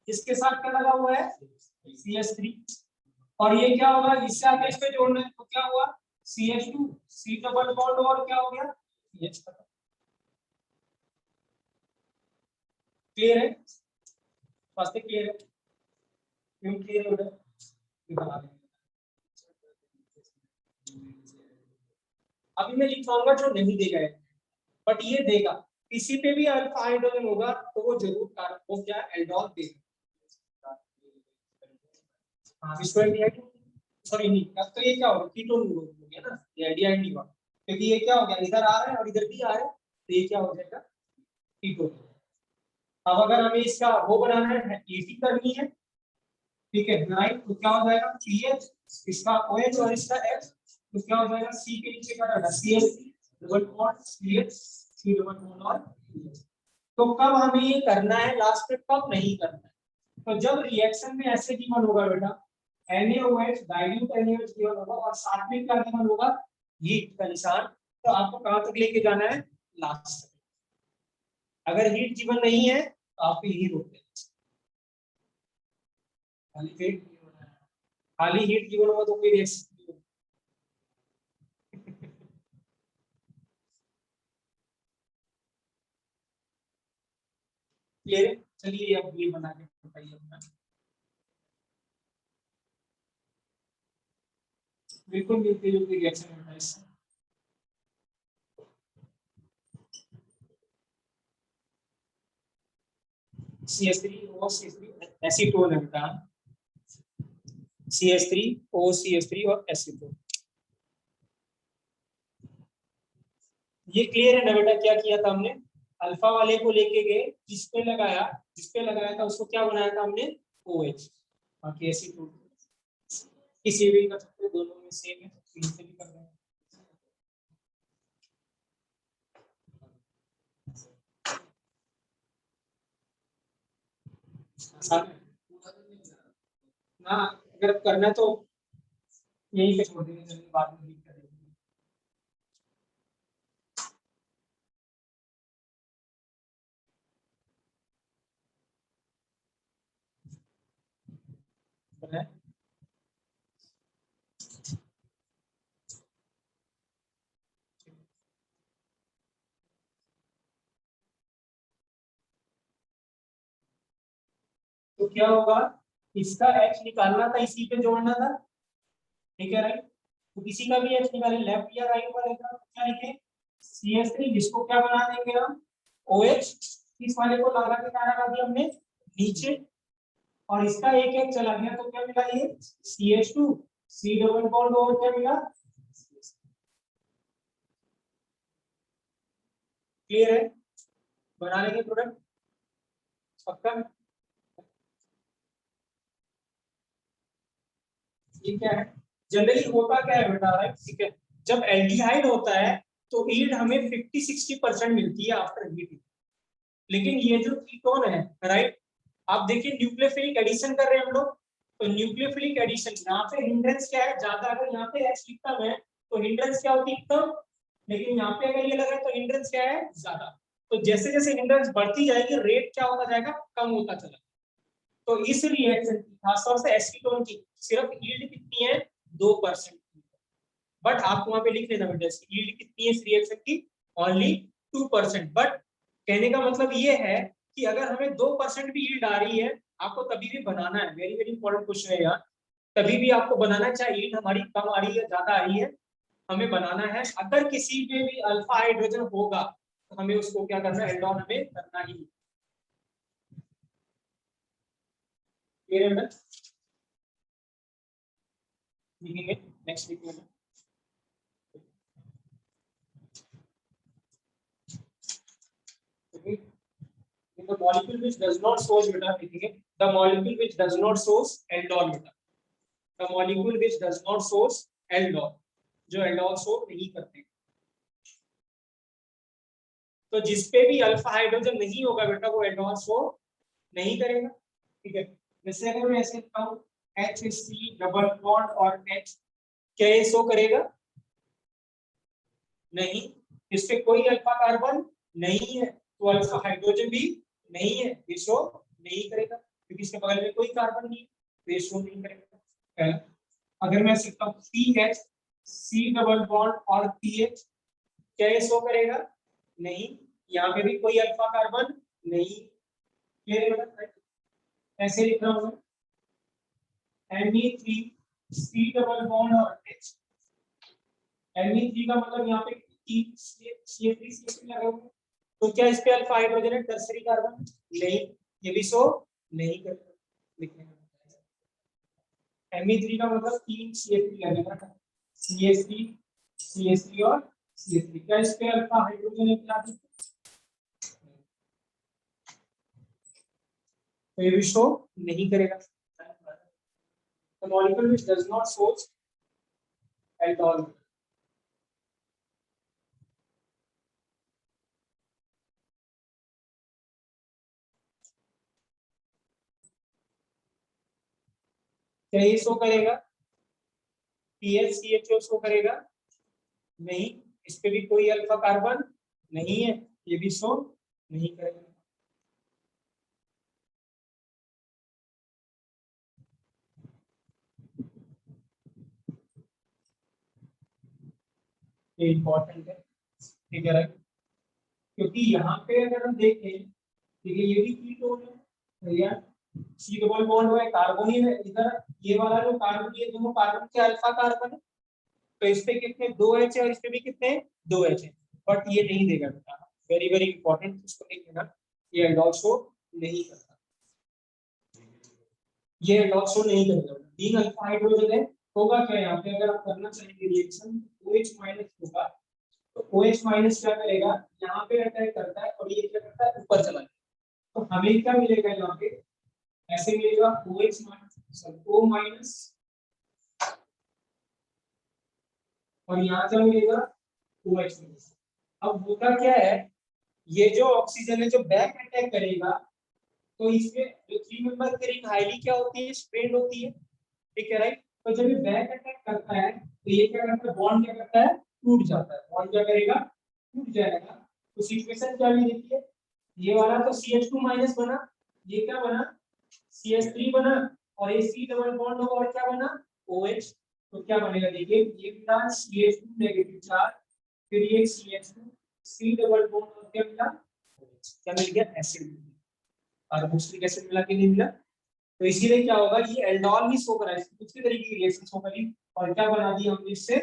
इसके साथ क्या लगा हुआ है CH3 और ये क्या होगा, इससे आगे इस पे जोड़ना है तो क्या हुआ CH2 C डबल बॉन्ड और क्या हो गया CH। क्लियर है, फास्ट क्लियर है, क्यों क्लियर हो रहा है, ये बना देंगे। अभी मैं लिखवाऊंगा जो नहीं देगा है, बट ये देगा, किसी पे भी अल्फा हाइड्रोजन होगा तो वो जरूर वो क्या एल्डोल देगा। हाँ इसको एल्डिहाइड, सॉरी नहीं, अब तो ये क्या होगा कीटोन हो गया ना, ये एल्डिहाइड नहीं हुआ क्योंकि ये क्या हो गया इधर आ रहा है और इधर भी आ रहा है, तो ये क्या हो जाएगा कीटोन। अब अगर हमें इसका वो बनाना है, एटी करनी है, ठीक है राइट, तो क्या हो जाएगा पीएच इसका OH और इसका H, तो क्या हो जाएगा C के नीचे क्या रहेगा CH double bond CH C double bond और CH। तो कब हमें ये करना है लास्ट में, कब नहीं करना है, तो जब रिएक्शन में ऐसे गिवन होगा बेटा NaOH डाइल्यूट NaOH गिवन होगा और साथ में क्या गिवन होगा हीट का निशान, तो आपको कहां तक लेके जाना है लास्ट तक। अगर हीट गिवन नहीं है तो आपको यही रोक देना, खाली हीट गिवन होगा तो कोई रिएक्शन नहीं होगा। क्लियर है, चलिए अब ये बना के बताइए अपना, बिल्कुल मिलती जुलती रिएक्शन होता है इससे। CH3 OCH3 एसीटोन है बेटा, CH3 OCH3 और एसीटोन, ये क्लियर है ना बेटा, क्या किया था हमने, अल्फा वाले को लेके गए, जिस पे लगाया था उसको क्या बनाया था हमने OH, बाकी एसीटोन किसी भी कर सकते, दोनों में सेम है, तीन से भी कर रहे हैं। आसान है ना, अगर करना तो यही पे छोड़ देंगे, जल्दी बाद में लीक करेंगे। है। तो क्या होगा, इसका H निकालना था, इसी पे जोड़ना था, ठीक है राइट। तो किसी का भी H निकाले, लेफ्ट या राइट वाले का, तो क्या लिखे CH3, जिसको क्या बना देंगे हम OH, इस वाले को लगा के क्या लगा दिया हमने नीचे, और इसका एक एक चला गया तो क्या मिला ये CH2, C डबल बॉन्ड और क्या मिला, क्लियर है, बना लेंगे प्रोडक्ट पक्का। ये क्या है, जनरली होता क्या है बेटा, राइट, ठीक है, जब एल्डिहाइड होता है तो यील्ड हमें 50-60% मिलती है आफ्टर हीटिंग, लेकिन ये जो कीटोन है राइट, आप देखिए न्यूक्लियोफिलिक एडिशन कर रहे हैं हम लोग, तो न्यूक्लियोफिलिक एडिशन यहाँ पे हिंड्रेंस क्या है ज्यादा, अगर यहाँ पे H कम है तो हिंड्रेंस क्या होती है कम, लेकिन यहाँ पे अगर ये लगा है तो हिंड्रेंस क्या है ज्यादा, तो जैसे जैसे हिंड्रेंस बढ़ती जाएगी रेट क्या होता जाएगा, कम होता चला, तो इस रिएक्शन की खासतौर से एसीटोन की सिर्फ यील्ड कितनी है 2%, बट आपको वहां पे लिख लेना बेटा यील्ड कितनी है इस रिएक्शन की, ओनली 2%, बट कहने का मतलब ये है कि अगर हमें 2% भी यील्ड आ रही है, आपको तभी भी बनाना है, वेरी वेरी इंपॉर्टेंट क्वेश्चन है यार, तभी भी आपको बनाना चाहिए, यील्ड हमारी कम आ रही है ज्यादा आ रही है, हमें बनाना है, अगर किसी में भी अल्फा हाइड्रोजन होगा तो हमें उसको क्या करना है, एल्डोन हमें करना ही, क्लियर है, लिखेंगे नेक्स्ट वीक में। The molecule which does not shows beta, लिखेंगे the molecule which does not shows aldol beta, the molecule which does not shows aldol, जो aldol शो नहीं करते, तो जिसपे भी अल्फा हाइड्रोजन नहीं होगा बेटा वो aldol शो नहीं करेगा, ठीक है। जैसे अगर मैं ऐसे लिखता हूं HC डबल बॉन्ड और H, क्या ये शो करेगा, नहीं, इस पे कोई अल्फा कार्बन नहीं है तो अल्फा हाइड्रोजन भी नहीं है, ये शो नहीं करेगा क्योंकि इसके बगल में कोई कार्बन नहीं है तो ये शो नहीं करेगा। अगर मैं लिखता हूं CH C डबल बॉन्ड और PH, क्या ये शो करेगा, नहीं, यहाँ पे भी कोई अल्फा कार्बन नहीं, क्लियर, ऐसे लिख रहा हूं Me3 C डबल बॉन्ड और H, Me3 का मतलब यहाँ पे CH3 लगा हुआ है, तो क्या इस पे अल्फा हाइड्रोजन है टर्सरी कार्बन नहीं, ये भी शो नहीं करता, लिखने का Me3 का मतलब 3 CH3 लगेगा, CH3 CH3 और CH3, क्या इस पे अल्फा हाइड्रोजन है क्या, तो ये भी शो नहीं करेगा, the molecule which does not show aldol, क्या ये शो करेगा, PHCHO शो करेगा नहीं, इस पे भी कोई अल्फा कार्बन नहीं है, ये भी शो नहीं करेगा, ये इंपॉर्टेंट है, ठीक है राइट, क्योंकि यहाँ पे अगर हम देखें, ठीक है, ये भी कीटोन है यार, सी डबल बॉन्ड है कार्बन ही है, इधर ये वाला जो कार्बन, ये दोनों कार्बन के अल्फा कार्बन है, तो इस पे कितने 2H है और इस पे भी कितने 2H है, बट ये नहीं देगा बेटा, वेरी वेरी इंपॉर्टेंट, इसको देख लेना, ये एल्डोल शो नहीं करता, ये एल्डोल शो नहीं करेगा, बीइंग अल्फा हाइड्रोजन है, होगा क्या यहाँ पे अगर आप करना चाहेंगे रिएक्शन OH माइनस होगा, तो OH माइनस क्या करेगा, यहाँ पे अटैक करता है और ये क्या करता है ऊपर चला जाता है, तो हमें क्या मिलेगा यहाँ पे, ऐसे मिलेगा OH माइनस O माइनस, और यहाँ क्या मिलेगा OH माइनस, अब होता क्या है, ये जो ऑक्सीजन है जो बैक अटैक करेगा, तो इसमें जो 3 मेंबर की रिंग हाईली क्या होती है, स्ट्रेन्ड होती है, ठीक है राइट, तो जब ये बैक अटैक करता है तो ये क्या करता है, बॉन्ड क्या करता है टूट जाता है, बॉन्ड क्या करेगा टूट जाएगा, तो सिचुएशन क्या भी देती है, ये वाला तो CH2 माइनस बना, ये क्या बना CH3 बना, और ये C डबल बॉन्ड होगा और क्या बना OH। तो क्या बनेगा देखिए, ये मिला CH2 नेगेटिव चार्ज, फिर ये CH2 C डबल बॉन्ड और क्या मिला OH, क्या मिल गया एसिड। कार्बोक्सिलिक एसिड मिला कि नहीं मिला। तो इसीलिए क्या होगा, ये एल्डोल ही शो करा है, दूसरी तरीके की रिएक्शन शो करी और क्या बना दिया हमने इससे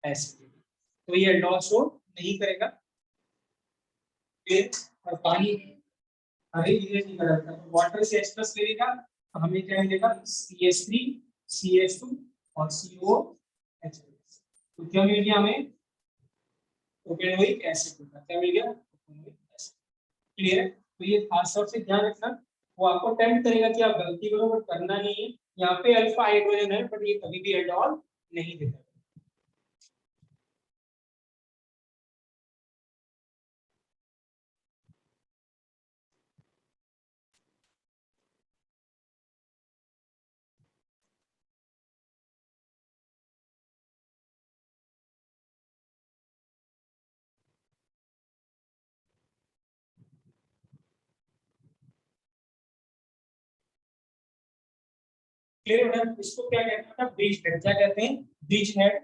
एसिड। तो ये एल्डोल शो नहीं करेगा। फिर और पानी अरे ये नहीं करेगा, तो वाटर से H+ ले लेगा तो हमें क्या मिलेगा CH3 CH2 और COH। तो क्या मिल गया हमें प्रोपेनोइक एसिड मिला। क्या मिल गया प्रोपेनोइक एसिड। क्लियर है। तो ये खास तौर से ध्यान रखना, वो आपको टेम्प्ट करेगा कि आप गलती करो बट करना नहीं है। यहाँ पे अल्फा हाइड्रोजन है बट ये कभी भी एल्डोल नहीं देता। क्लियर है। इसको क्या कहते हैं ब्रिज हेड, क्या कहते हैं ब्रिज हेड।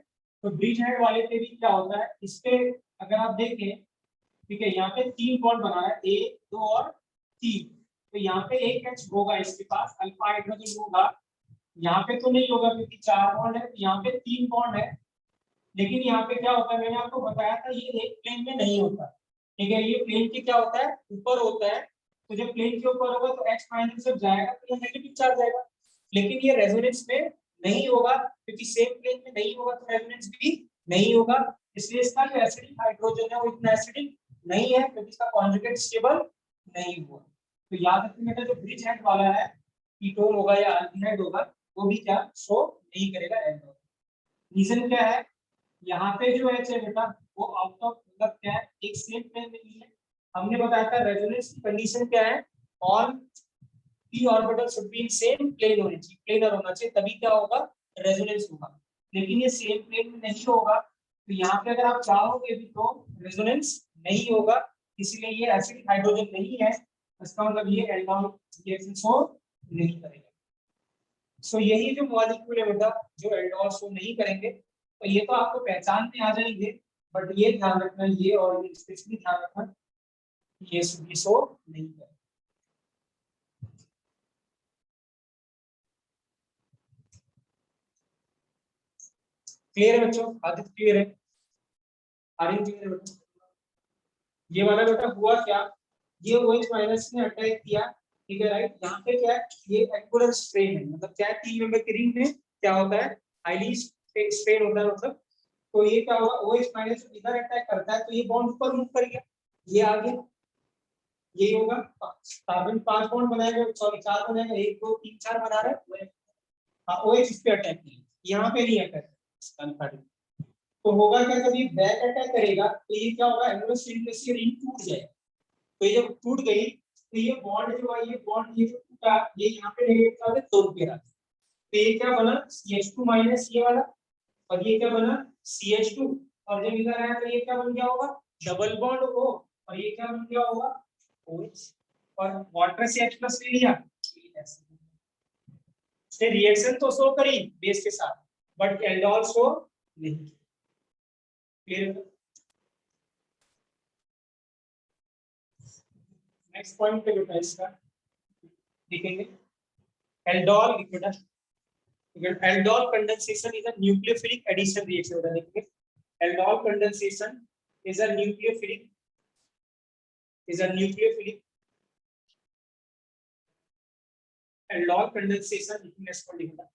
तो ब्रिज हेड वाले पे भी क्या होता है, इस पे अगर आप देखें, ठीक है, यहाँ पे 3 बॉन्ड बना है, 1 2 और 3। तो यहाँ पे एक H होगा, इसके पास अल्फा हाइड्रोजन होगा। यहाँ पे तो नहीं होगा क्योंकि 4 बॉन्ड है, यहाँ पे 3 बॉन्ड है। लेकिन यहाँ पे क्या होता है, मैंने आपको बताया था ये एक प्लेन में नहीं होता। ठीक है, ये प्लेन के क्या होता है ऊपर होता है। तो जब प्लेन के ऊपर होगा तो H माइनस जब जाएगा तो ये नेगेटिव चार्ज आएगा। लेकिन ये रेजोनेंस में नहीं होगा क्योंकि सेम प्लेन में नहीं होगा, तो रेजोनेंस भी नहीं होगा। इसलिए इसका जो एसिडिक हाइड्रोजन है वो इतना एसिडिक नहीं है क्योंकि इसका कॉन्जुगेट स्टेबल नहीं हुआ। तो याद रखिए बेटा, जो ब्रिज हेड वाला है कीटोन होगा या अल्डिहाइड होगा, वो भी क्या शो नहीं करेगा एल्डोल। रीजन क्या है, यहाँ पे जो एच है बेटा वो आउट ऑफ मतलब क्या है, एक सेम प्लेन में नहीं है। हमने बताया था रेजोनेंस की कंडीशन क्या है, all p orbital should be in same plane होनी चाहिए, प्लेनर होना चाहिए, तभी क्या होगा रेजोनेंस होगा। लेकिन ये सेम प्लेन में नहीं होगा, तो यहाँ पे अगर आप चाहोगे भी तो रेजोनेंस नहीं होगा। इसीलिए ये एसिडिक हाइड्रोजन नहीं है, इसका मतलब ये एल्डोल रिएक्शन शो नहीं करेगा। सो यही जो मॉलिक्यूल है बेटा जो एल्डोल शो नहीं करेंगे, तो ये तो आपको पहचान में आ जाएंगे, बट ये ध्यान रखना, ये और ये स्पेशली ध्यान रखना, ये शो नहीं करेंगे। क्लियर है बच्चों, आदित्य क्लियर है, आर्यन क्लियर है बच्चों। ये वाला बेटा हुआ क्या, ये OH माइनस ने अटैक किया, ठीक है राइट। यहाँ पे क्या है, ये एंगुलर स्ट्रेन है, मतलब क्या है 3 मेंबर की रिंग में क्या होता है हाईली स्ट्रेन होता है, मतलब तो ये क्या होगा OH माइनस इधर अटैक करता है तो ये बॉन्ड ऊपर मूव कर गया, ये आ गया, यही होगा। कार्बन 5 बॉन्ड बनाएगा, सॉरी 4 बनाएगा, 1 2 3 4 बना रहा है, हाँ OH इस पे अटैक किया, यहाँ पे नहीं अटैक। तो होगा क्या, कभी बैक अटैक करेगा तो ये क्या होगा एंगुलर स्ट्रेन से रिंग टूट जाएगा। तो ये जब टूट गई तो ये बॉन्ड जो है, ये बॉन्ड ये जो टूटा, ये यहाँ पे नेगेटिव चार्ज है, तोड़ के रहा। तो ये क्या बना CH2 माइनस ये वाला, और ये क्या बना CH2, और जब इधर आया तो ये क्या बन गया होगा डबल बॉन्ड हो, और ये क्या बन गया होगा OH, और वाटर से H+ ले लिया, इसने रिएक्शन तो शो करी बेस के साथ बट एल्डोल शो नहीं। क्लियर। नेक्स्ट पॉइंट पे बेटा इसका देखेंगे एल्डोल बेटा। Aldol condensation is a nucleophilic addition reaction होता है, देखिए aldol condensation is a nucleophilic aldol condensation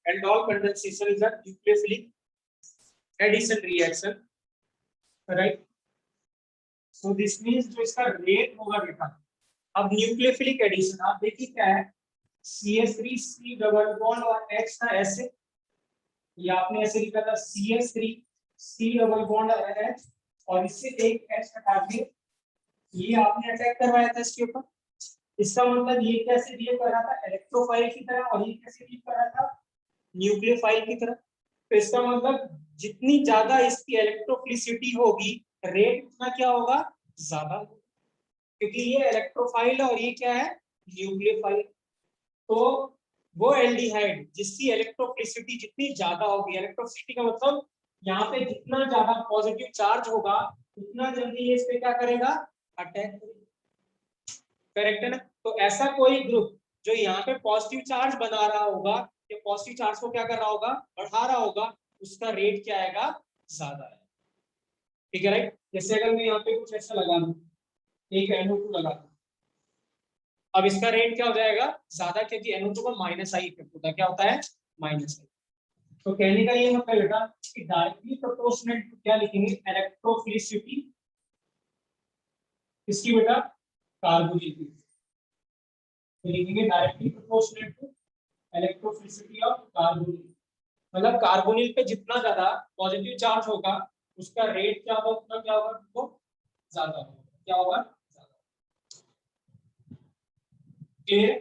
aldol condensation is a nucleophilic addition reaction, right? So this means जो इसका रेट होगा बेटा, अब न्यूक्लियोफिलिक एडिशन आप देखिए क्या है, CH3 डबल बॉन्ड और H का ऐसे, ये आपने ऐसे लिखा था CH3 डबल बॉन्ड और H, और इससे एक H हटा के ये आपने अटैक करवाया था इसके ऊपर। इसका मतलब ये कैसे बिहेव कर रहा था इलेक्ट्रोफाइल की तरह, और ये कैसे बिहेव कर रहा था न्यूक्लियोफाइल की तरह। तो इसका मतलब जितनी ज्यादा इसकी इलेक्ट्रोफिलिसिटी होगी रेट उतना क्या होगा ज्यादा, क्योंकि ये इलेक्ट्रोफाइल और ये क्या है न्यूक्लियोफाइल। तो वो एल्डिहाइड जिसकी इलेक्ट्रोफिलिसिटी जितनी ज्यादा होगी, इलेक्ट्रोफिलिसिटी का मतलब यहाँ पे जितना ज्यादा पॉजिटिव चार्ज होगा उतना जल्दी ये इस पे क्या करेगा, अटैक करेगा। करेक्ट है ना? तो ऐसा कोई ग्रुप जो यहाँ पे पॉजिटिव चार्ज बना रहा होगा, ये पॉजिटिव चार्ज को क्या कर रहा होगा, बढ़ा रहा होगा, उसका रेट क्या आएगा, ज्यादा है। ठीक है राइट? जैसे अगर मैं यहाँ पे कुछ ऐसा लगा दूं, एक NO2 लगा दूं, अब इसका रेट क्या हो जाएगा, ज्यादा, क्योंकि NO2 का माइनस आई इफेक्ट होता है। क्या होता है, माइनस आई। तो कहने का ये मतलब बेटा कि डायरेक्टली प्रोपोर्शनल टू क्या लिखेंगे, इलेक्ट्रोफिलिसिटी, इसकी बेटा कार्बोनिल की, तो लिखेंगे directly proportional to electrophilicity of carbonyl. मतलब कार्बोनिल पे जितना ज्यादा पॉजिटिव चार्ज होगा उसका रेट क्या होगा, उतना क्या होगा, तो ज्यादा होगा। क्या होगा, ज्यादा। क्लियर?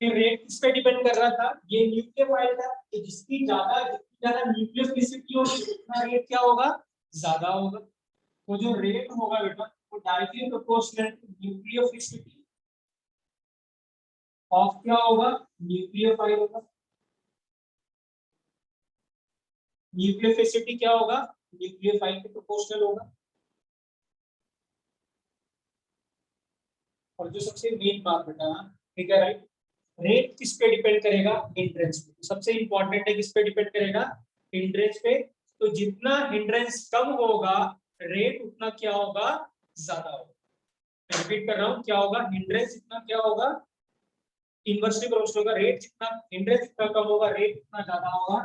फिर रेट किस पे डिपेंड कर रहा था, ये न्यूक्लियोफाइल था, तो जितनी ज्यादा न्यूक्लियोफिलिसिटी होगी उतना रेट क्या होगा, ज्यादा होगा। तो जो रेट होगा बेटा वो directly proportional to nucleophilicity of क्या होगा, न्यूक्लियोफाइल होगा। न्यूक्लियोफिलिसिटी क्या होगा, न्यूक्लियोफाइल के प्रोपोर्शनल होगा। और जो सबसे मेन बात बेटा, ठीक है राइट, रेट किस पे डिपेंड करेगा, हिंड्रेंस पे। तो सबसे इंपॉर्टेंट है किस पे डिपेंड करेगा, हिंड्रेंस पे। तो जितना हिंड्रेंस कम होगा रेट उतना क्या होगा, ज्यादा होगा। रिपीट कर रहा हूं, क्या होगा, हिंड्रेंस जितना क्या होगा, इनवर्सली प्रोपोर्शनल होगा। रेट जितना हिंड्रेंस जितना कम होगा रेट उतना ज्यादा होगा।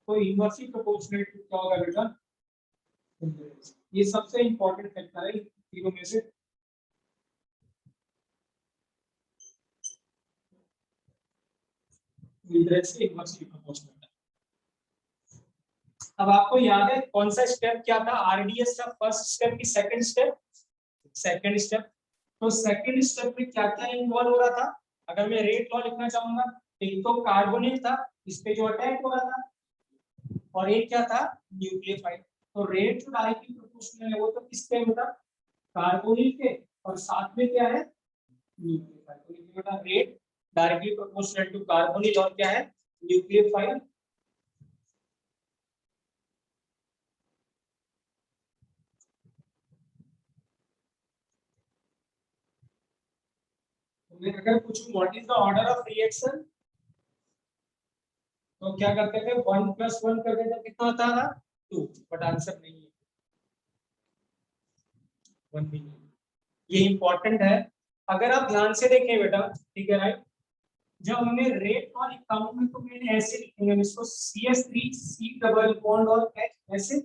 तो इनवर्सली प्रोपोर्शनल क्या होगा बेटा, हिंड्रेंस। ये सबसे इंपॉर्टेंट फैक्टर है तीनों में से। हिंड्रेंस के इनवर्सली प्रोपोर्शनल। अब आपको याद है कौन सा स्टेप क्या था, आरडीएस का फर्स्ट स्टेप की सेकंड स्टेप, सेकंड स्टेप। तो सेकंड स्टेप में क्या क्या इन्वॉल्व हो रहा था, अगर मैं रेट लॉ लिखना चाहूंगा, एक तो कार्बोनिल था इस पे जो अटैक हो रहा था, और एक क्या था, न्यूक्लियोफाइल। तो रेट जो डायरेक्टली प्रोपोर्शनल है वो तो किस पे होता, कार्बोनिल के, और साथ में क्या है, न्यूक्लियोफाइल। तो ये बेटा rate directly proportional to carbonyl और क्या है, न्यूक्लियोफाइल। मैं अगर पूछूं what is the order of reaction, तो क्या करते थे, 1 + 1 करते थे, कितना होता था, 2। बट आंसर नहीं है, 1 भी नहीं। ये इंपॉर्टेंट है। अगर आप ध्यान से देखें बेटा, ठीक है राइट, जब हमने रेट और अकाउंट में, तो मैंने ऐसे लिखेंगे हम इसको, CH3 C डबल बॉन्ड और H ऐसे,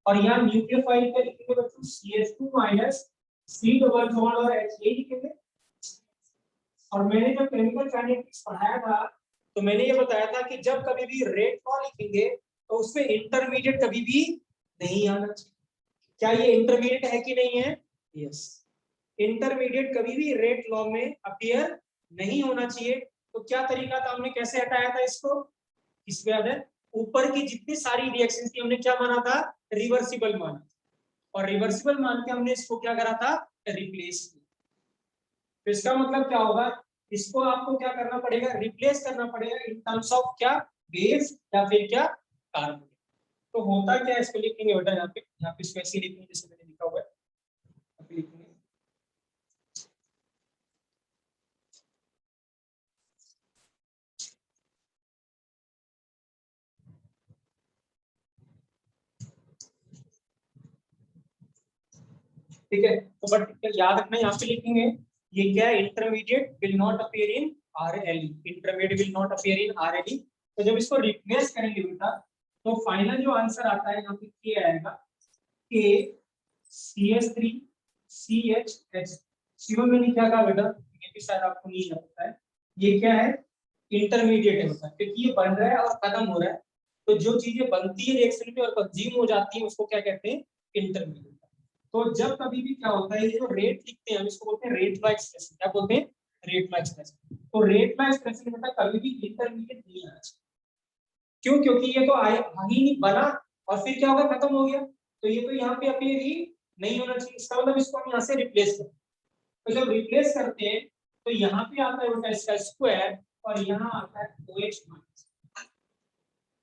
और यहाँ न्यूक्लियोफाइल का लिखेंगे बच्चों CH2 - C डबल बॉन्ड और H, ये लिखेंगे। और मैंने जब केमिकल काइनेटिक्स पढ़ाया था तो मैंने ये बताया था कि जब कभी भी रेट लॉ लिखेंगे तो उसमें इंटरमीडिएट कभी भी नहीं आना चाहिए। क्या ये इंटरमीडिएट है कि नहीं है, यस। इंटरमीडिएट कभी भी रेट लॉ में अपीयर नहीं होना चाहिए। तो क्या तरीका था, हमने कैसे हटाया था इसको, इसमें याद है, ऊपर की जितनी सारी रिएक्शंस की हमने क्या माना था, रिवर्सिबल माना, और रिवर्सिबल मान के हमने इसको क्या करा था, रिप्लेस किया। तो इसका मतलब क्या होगा, इसको आपको क्या करना पड़ेगा, रिप्लेस करना पड़ेगा इन टर्म्स ऑफ क्या, बेस या फिर क्या, कार्बन। तो होता क्या है, इसको लिखेंगे बेटा, यहाँ पे इसको ऐसे लिखेंगे जैसे मैंने लिखा हुआ है, यहाँ पे लिखेंगे। ठीक है, तो बट याद रखना, यहाँ पे लिखेंगे ये क्या है, intermediate will not appear in RLE, intermediate will not appear in RLE। तो जब इसको रिप्लेस करेंगे बेटा, तो फाइनल जो आंसर आता है यहाँ पे के आएगा, के CH3 CHH। सीओ मैंने क्या कहा बेटा, ये भी शायद आपको नहीं लगता है, ये क्या है, इंटरमीडिएट है बेटा, क्योंकि ये बन रहा है और खत्म हो रहा है। तो जो चीजें बनती है रिएक्शन में और कंज्यूम हो जाती है उसको क्या कहते हैं, इंटरमीडिएट। तो जब कभी भी क्या होता है, ये जो रेट लिखते हैं हम इसको बोलते हैं रेट लॉ एक्सप्रेशन। क्या बोलते हैं, रेट लॉ एक्सप्रेशन। तो रेट लॉ एक्सप्रेशन बेटा कभी भी इंटरमीडिएट नहीं आना चाहिए। क्यों, क्योंकि ये तो आ ही नहीं बना और फिर क्या होगा, खत्म हो गया, तो ये तो यहाँ पे अपीयर ही नहीं होना चाहिए। इसका मतलब इसको हम यहाँ से रिप्लेस करें। तो जब रिप्लेस करते हैं तो यहाँ पे आता है बेटा इसका स्क्वायर और यहाँ आता है OH माइनस।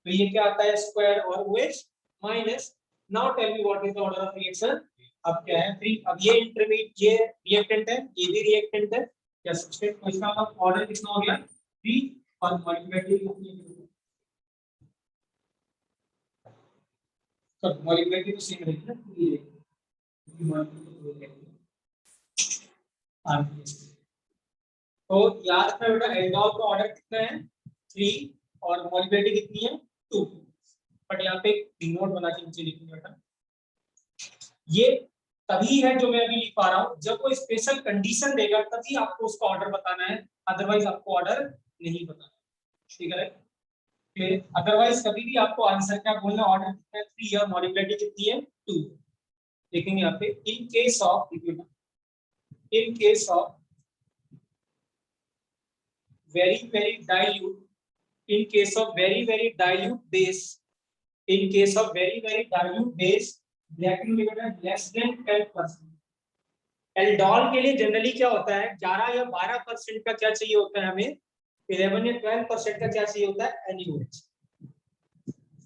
तो ये क्या आता है स्क्वायर और OH minus. Now tell me what is the order of reaction. अब क्या है 3। अब ये इंटरमीडिएट ये रिएक्टेंट है, ये भी रिएक्टेंट है या सब्सट्रेट, तो इसका मतलब ऑर्डर कितना हो गया 3 और मॉलिक्यूलरिटी तो मॉलिक्यूलरिटी तो सेम रहेगी ना 3 तो याद रखना बेटा एल्डोल का ऑर्डर कितना है 3 और मॉलिक्यूलरिटी कितनी है 2। बट यहाँ पे एक नोट बना के नीचे लिखेंगे बेटा, ये तभी है जो मैं अभी लिख पा रहा हूँ जब कोई स्पेशल कंडीशन देगा तभी आपको उसका ऑर्डर बताना है, अदरवाइज आपको ऑर्डर नहीं बताना। ठीक है, अदरवाइज कभी भी आपको आंसर क्या बोलना, ऑर्डर कितना है 3 और मॉलिक्यूलरिटी कितनी है 2। लिखेंगे यहाँ पे in case of very dilute, in case of very dilute base, in case of very dilute base reactivity less than 10%। Aldol के लिए जनरली क्या होता है 11 या 12% का क्या चाहिए होता है हमें, 11 या 12% का क्या चाहिए होता है NaOH।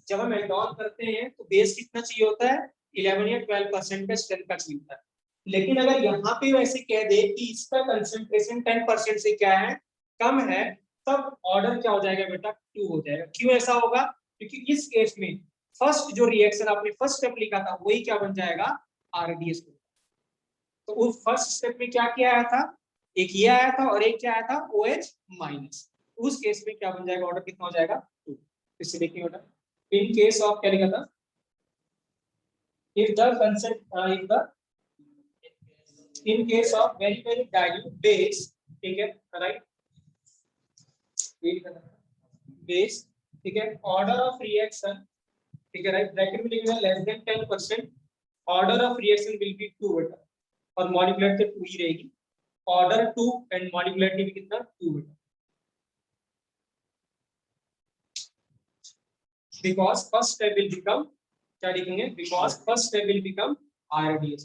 जब हम एल्डोल करते हैं तो बेस कितना चाहिए होता है 11 या 12% का स्ट्रेंथ का चाहिए होता है। लेकिन अगर यहाँ पे वैसे कह दे कि इसका कंसंट्रेशन 10% से क्या है कम है, तब ऑर्डर क्या हो जाएगा बेटा 2 हो जाएगा। क्यों ऐसा होगा, क्योंकि इस केस में फर्स्ट जो रिएक्शन आपने फर्स्ट स्टेप लिखा था वही क्या बन जाएगा RDS। तो उस फर्स्ट स्टेप में क्या किया आया था, एक ये आया था और एक क्या आया था OH माइनस। उस केस में क्या बन जाएगा ऑर्डर कितना हो जाएगा 2। इससे देखिए बेटा इन केस ऑफ क्या लिखा था, if the in case of very dilute base, ठीक है राइट बेस, ठीक है ऑर्डर ऑफ रिएक्शन, ठीक है राइट ब्रैकेट में लिखना less than 10%, order of reaction will be 2 बेटा और मॉलिक्यूलरिटी 2 ही रहेगी, ऑर्डर 2 एंड मॉलिक्यूलरिटी भी कितना 2 बेटा। Because first step will become क्या लिखेंगे, because first step will become RDS।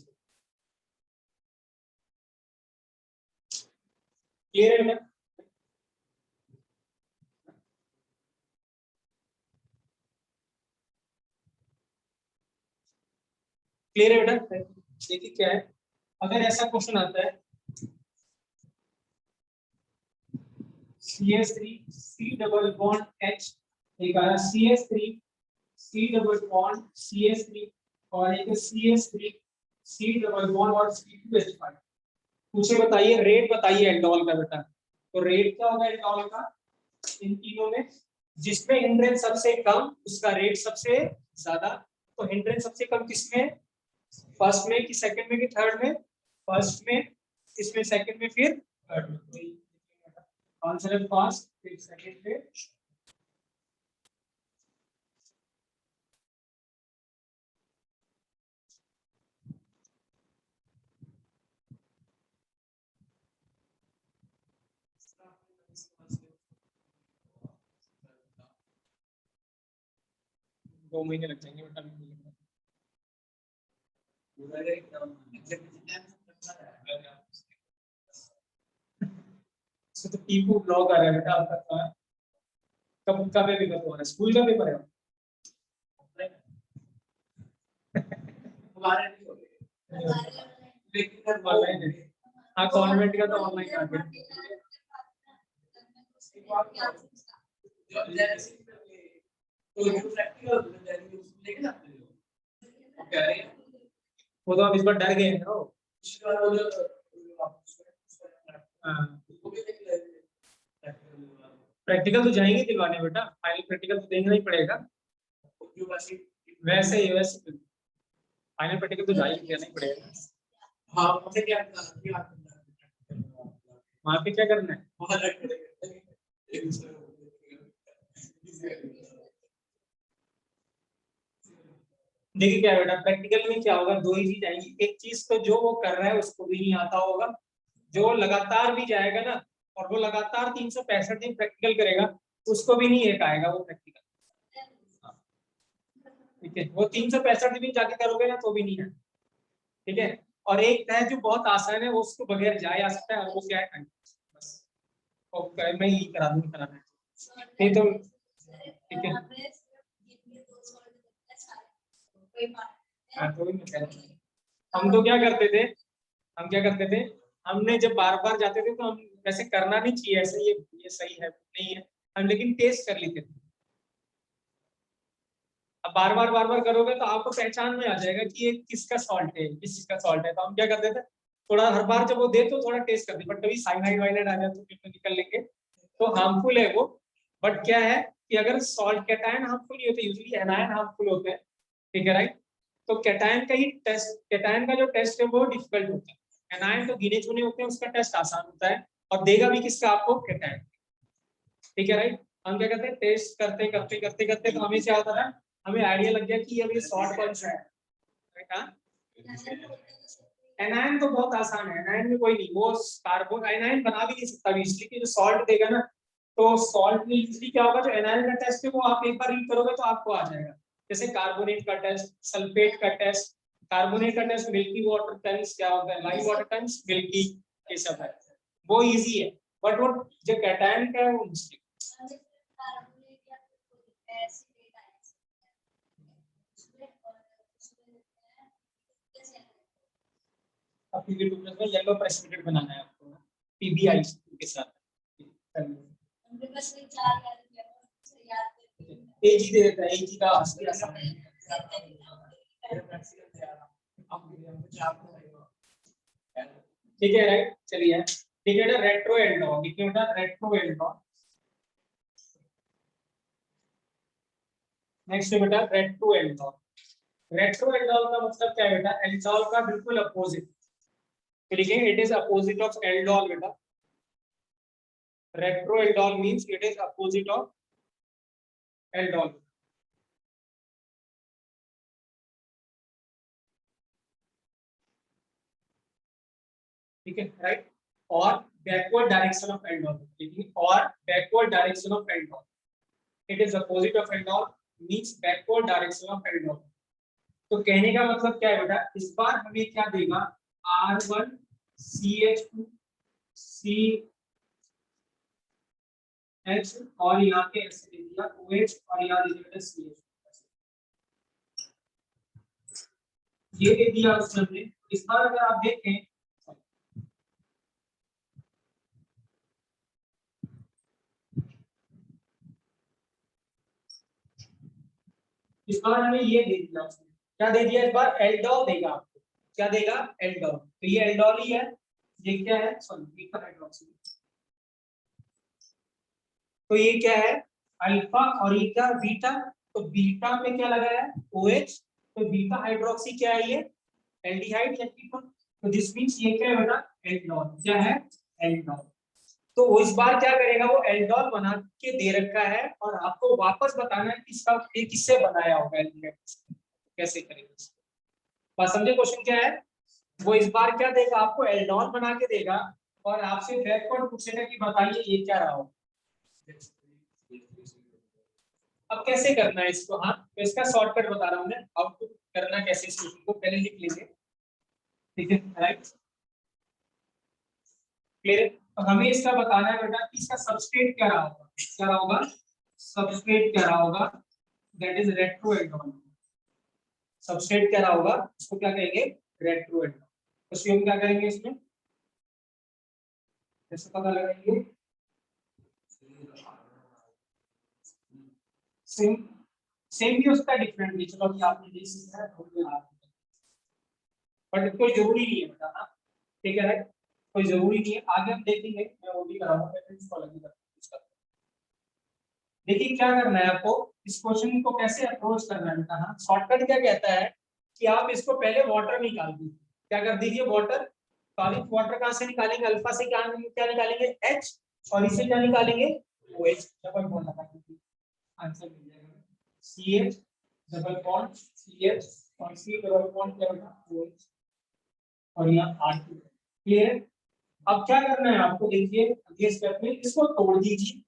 Clear है बेटा, क्लियर है बेटा। देखिए क्या है, अगर ऐसा क्वेश्चन आता है CH3 C double bond H, एक आ रहा CH3 C double bond CH3 और एक CH3 C डबल बॉन्ड और C2H5। पूछे बताइए रेट बताइए एल्डोल का बेटा, तो रेट क्या होगा एल्डोल का इन तीनों में, जिसमें हिंड्रेंस सबसे कम उसका रेट सबसे ज्यादा। तो हिंड्रेंस सबसे कम किसमें, फर्स्ट में कि सेकंड में कि थर्ड में, फर्स्ट में, इसमें सेकंड में फिर थर्ड में। आंसर है फर्स्ट फिर सेकंड में। दो महीने लग जाएंगे बेटा। तो टीपू ब्लॉग आ रहा है बेटा आपका, कब का पेपर हो रहा है, स्कूल का पेपर है हाँ कॉन्वेंट का तो ऑनलाइन आ गया। वो तो आप इस बार डर गए हैं प्रैक्टिकल तो जाएंगे दिलवाने बेटा, फाइनल प्रैक्टिकल तो देना ही पड़ेगा। वैसे ही वैसे फाइनल प्रैक्टिकल तो जाएंगे देना ही पड़ेगा। हाँ वहाँ पे क्या करना है, देखिए क्या बेटा प्रैक्टिकल में क्या होगा, दो ही चीज आएंगी। एक चीज तो जो वो कर रहा है उसको भी नहीं आता होगा, जो लगातार भी जाएगा ना और वो लगातार 365 दिन प्रैक्टिकल करेगा उसको भी नहीं एक आएगा वो प्रैक्टिकल। ठीक है, वो 365 दिन जाके करोगे ना तो भी नहीं है। ठीक है, और एक है जो बहुत आसान है, वो उसको बगैर जाए आ सकता है, और वो क्या है बस। ओके मैं यही करा दूंगी कराना नहीं तो ठीक है। हाँ तो मैं कह रहा हूँ, हम तो क्या करते थे, हम क्या करते थे, हमने जब बार बार जाते थे तो हम वैसे करना नहीं चाहिए ऐसे, ये सही है नहीं है, हम लेकिन टेस्ट कर लेते थे। अब बार बार करोगे तो आपको पहचान में आ जाएगा कि ये किसका सॉल्ट है, किस चीज का सॉल्ट है। तो हम क्या करते थे, थोड़ा हर बार जब वो दे तो थोड़ा टेस्ट कर दे, बट कभी साइनाइड वाइनाइड आ जाए तो फिर तो निकल लेंगे, तो हार्मफुल है वो। बट क्या है कि अगर सॉल्ट कैटायन हार्मफुल नहीं होते, यूजुअली एनायन हार्मफुल होते हैं, ठीक है राइट। तो कैटायन का ही टेस्ट, कैटायन का जो टेस्ट है वो डिफिकल्ट होता है, एनायन तो गिने चुने होते हैं, उसका टेस्ट आसान होता है, और देगा भी किसका आपको, कैटायन, ठीक है राइट। हम क्या करते हैं, टेस्ट करते करते करते करते तो हमें क्या होता है, हमें आइडिया लग गया कि ये सॉल्ट कौन सा है, राइट। एनायन तो बहुत आसान है, एनायन में कोई नहीं, वो कार्बन एनायन बना भी नहीं सकता भी, इसलिए कि जो सॉल्ट देगा ना, तो सॉल्ट में यूजली क्या होगा, जो एनायन का टेस्ट है वो आप एक बार रीड करोगे तो आपको आ जाएगा। जैसे कार्बोनेट का टेस्ट, सल्फेट का टेस्ट, कार्बोनेट का टेस्ट मिल्की वाटर टाइम्स क्या होता है, लाइव वाटर टाइम्स मिल्की, ये सब है, वो इजी है। बट वो जो कैटायन का है वो मुश्किल। में येलो प्रेसिपिटेट बनाना है आपको, पीबीआई के साथ। एजी दे देता है, एजी का असली आसान है। ठीक है राइट, चलिए ठीक है ना, रेट्रो एल्डोन, देखिए बेटा रेट्रो एल्डोन। नेक्स्ट बेटा रेट्रो एल्डोन। रेट्रो एल्डोन का मतलब क्या है बेटा, एल्डोल का बिल्कुल अपोजिट, ठीक है, it is opposite of aldol बेटा। Retro aldol means it is opposite of aldol, ठीक है राइट। और बैकवर्ड डायरेक्शन ऑफ एल्डोल, ठीक है, और backward direction of aldol, it is opposite of aldol means backward direction of aldol. तो कहने का मतलब क्या है बेटा, इस बार हमें क्या देगा, R1CH2 CH, और यहाँ पे ऐसे दे दिया OH, और यहाँ दे दिया CH, ये दे दिया उसने। इस बार अगर आप देखें, इस बार हमें ये दे दिया उसने, क्या दे दिया इस बार, एल्डोल देगा आपको, क्या देगा, एल्डोल। तो ये एल्डोल ही है, ये क्या है, सॉरी हाइड्रोक्सी। तो ये क्या है, अल्फा, और ये क्या, बीटा। तो बीटा में क्या लगा है, OH, तो बीटा हाइड्रोक्सी क्या है, ये एल्डिहाइड या कीटोन। तो दिस मींस ये क्या है बेटा, एल्डोल, क्या है, एल्डोल। तो वो इस बार क्या करेगा, वो एल्डोल बना के दे रखा है, और आपको वापस बताना है कि इसका ये किससे बनाया होगा एल्डिहाइड, कैसे करेंगे इसको। बात समझे, क्वेश्चन क्या है, वो इस बार क्या देगा आपको, एल्डोल बना के देगा, और आपसे बैकवर्ड पूछेगा कि बताइए ये क्या रहा हो। अब कैसे करना है इसको, हाँ तो इसका शॉर्टकट बता रहा हूँ मैं, आउटपुट करना कैसे, इस क्वेश्चन को पहले लिख लेंगे, ठीक है राइट, क्लियर। तो हमें इसका बताना है बेटा कि इसका सबस्ट्रेट क्या रहा होगा, क्या रहा होगा, सबस्ट्रेट क्या रहा होगा, that is retro aldol. Substrate क्या रहा होगा, उसको क्या कहेंगे, रेट्रो एल्डोल। तो हम क्या करेंगे इसमें, कैसे पता लगाएंगे, सेम, सेम भी उसका डिफरेंट भी, चलो अभी आपने देख सीखा है, बट कोई जरूरी नहीं है बताना, ठीक है राइट, कोई जरूरी नहीं है, आगे हम देखेंगे, मैं वो भी कराऊंगा, मैं इसको अलग ही करूंगा। देखिए क्या करना है आपको, इस क्वेश्चन को कैसे अप्रोच करना है बेटा, हाँ शॉर्टकट क्या कहता है कि आप इसको पहले वाटर निकाल दीजिए, क्या कर दीजिए, वाटर। तो आप वाटर कहाँ से निकालेंगे, अल्फा से क्या निकालेंगे, H, और इसे क्या निकालेंगे, OH, डबल बॉन्ड लगा दीजिए, आंसर मिल जाएगा, CH डबल बॉन्ड CH, और C डबल बॉन्ड क्या होगा, OH, और यहाँ R2, क्लियर। अब क्या करना है आपको, देखिए अगले स्टेप में इसको तोड़ दीजिए,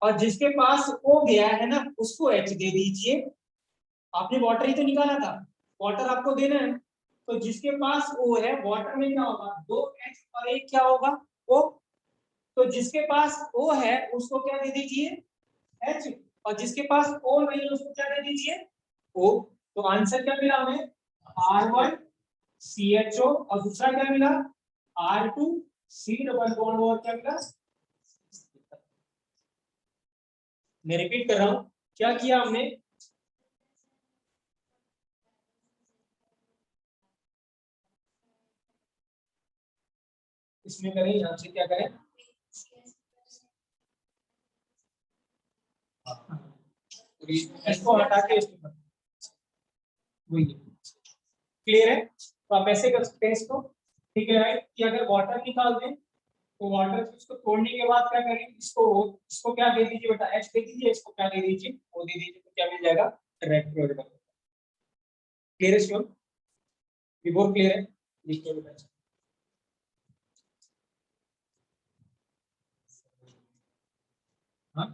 और जिसके पास O गया है ना उसको H दे दीजिए। आपने वाटर ही तो निकाला था, वाटर आपको देना है, तो जिसके पास O है वाटर में क्या होगा, 2H और एक क्या होगा O। तो जिसके पास O है उसको क्या दे दीजिए H, और जिसके पास O नहीं है उसको क्या दे दीजिए O। तो आंसर क्या मिला हमें R1 CHO और दूसरा क्या मिला R2 C डबल बॉन्ड और क्या मिला। मैं रिपीट कर रहा हूं, क्या किया हमने, इसमें करें यहां से क्या करें, इसको हटा के इसको वही क्लियर है। तो आप ऐसे कर सकते हैं इसको, ठीक है राइट, कि अगर वाटर निकाल दें तो वाटर से इसको तोड़ने के बाद क्या करेंगे, इसको क्या दे दीजिए बेटा H दे दीजिए, इसको क्या दे दीजिए O दे दीजिए, तो क्या मिल जाएगा रेट्रो। क्लियर है श्योर, बिफोर क्लियर है, लिखिए बेटा। हाँ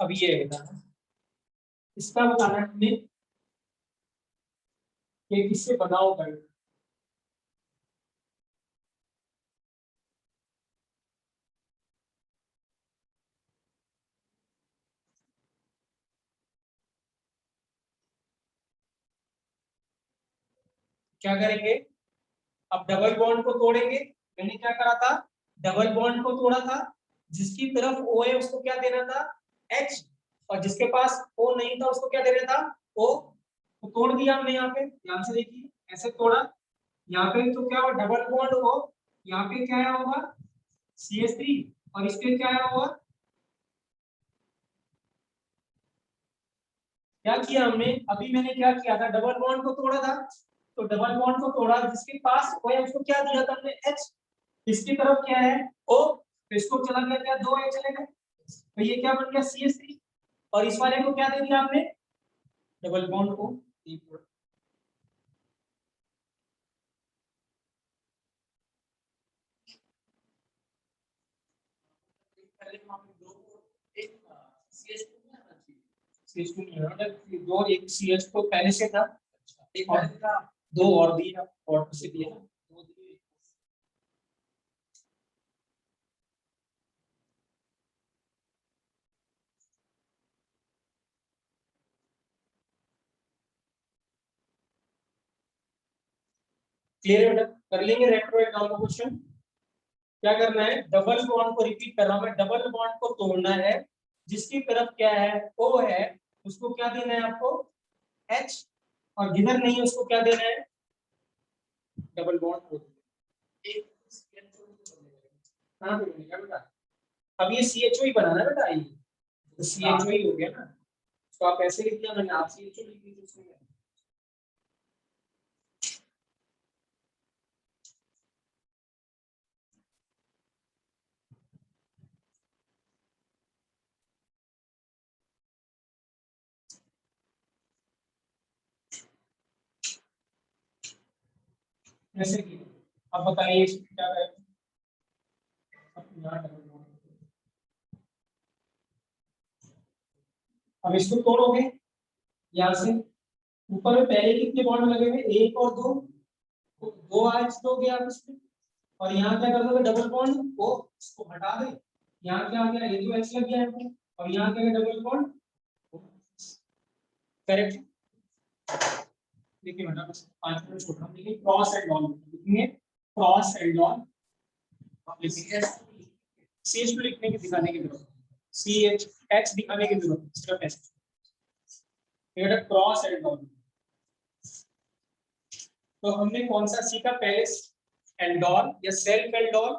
अब ये बताना, इसका बताना हमने कि किससे बनाओ कर, क्या करेंगे, अब डबल बॉन्ड को तोड़ेंगे। मैंने क्या करा था, डबल बॉन्ड को तोड़ा था, जिसकी तरफ O है उसको क्या देना था H, और जिसके पास O नहीं था उसको क्या देना था O। तो तोड़ दिया हमने यहाँ पे, ध्यान से देखिए ऐसे तोड़ा, यहाँ पे तो क्या हुआ डबल बॉन्ड हो, यहाँ पे क्या आया होगा CH3, और इस पे क्या आया होगा, क्या किया हमने अभी, मैंने क्या किया था डबल बॉन्ड को तोड़ा था, तो डबल बॉन्ड को तोड़ा, जिसके पास O है उसको क्या दिया था हमने H, इसकी तरफ क्या है O, तो इसको चला गया क्या, 2 H चले गए, तो ये क्या बन गया CH3, और इस वाले को क्या दे दिया आपने डबल बॉन्ड को। CH2 नहीं है ना, दो एक CH तो पहले से था, और दो और दिया और से दिया ना, क्लियर है बेटा, कर लेंगे रेट्रो एक डाउन क्वेश्चन। क्या करना है, डबल बॉन्ड को रिपीट कर रहा हूं मैं, डबल बॉन्ड को तोड़ना है, जिसकी तरफ क्या है O है उसको क्या देना है आपको H, और जिधर नहीं है उसको क्या देना है डबल बॉन्ड को। एक कहां पे बनेगा बेटा, अब ये CHO ही बनाना है बेटा, ये तो CHO ही हो गया ना, तो आप ऐसे लिख दिया मैंने, आप CHO लिख दीजिए उसमें। ऐसे की, अब बताइए इसमें क्या है, अब इसको तोड़ोगे यहाँ से, ऊपर में पहले कितने बॉन्ड लगे हुए, एक और दो, तो दो आज दोगे आप इसमें, और यहाँ क्या कर दोगे डबल बॉन्ड वो इसको हटा दे, यहाँ क्या आ गया ये तो एच लग गया है, और यहाँ क्या है डबल बॉन्ड, करेक्ट। देखिए बेटा बस 5 मिनट छोड़ रहा हूँ, देखिए क्रॉस एंड ऑन लिखेंगे, क्रॉस एंड ऑन CH2 लिखने की दिखाने की जरूरत, CH दिखाने की जरूरत सिर्फ एच, बेटा क्रॉस एंड ऑन। तो हमने कौन सा सीखा पहले, एल्डोल या सेल्फ एल्डोल,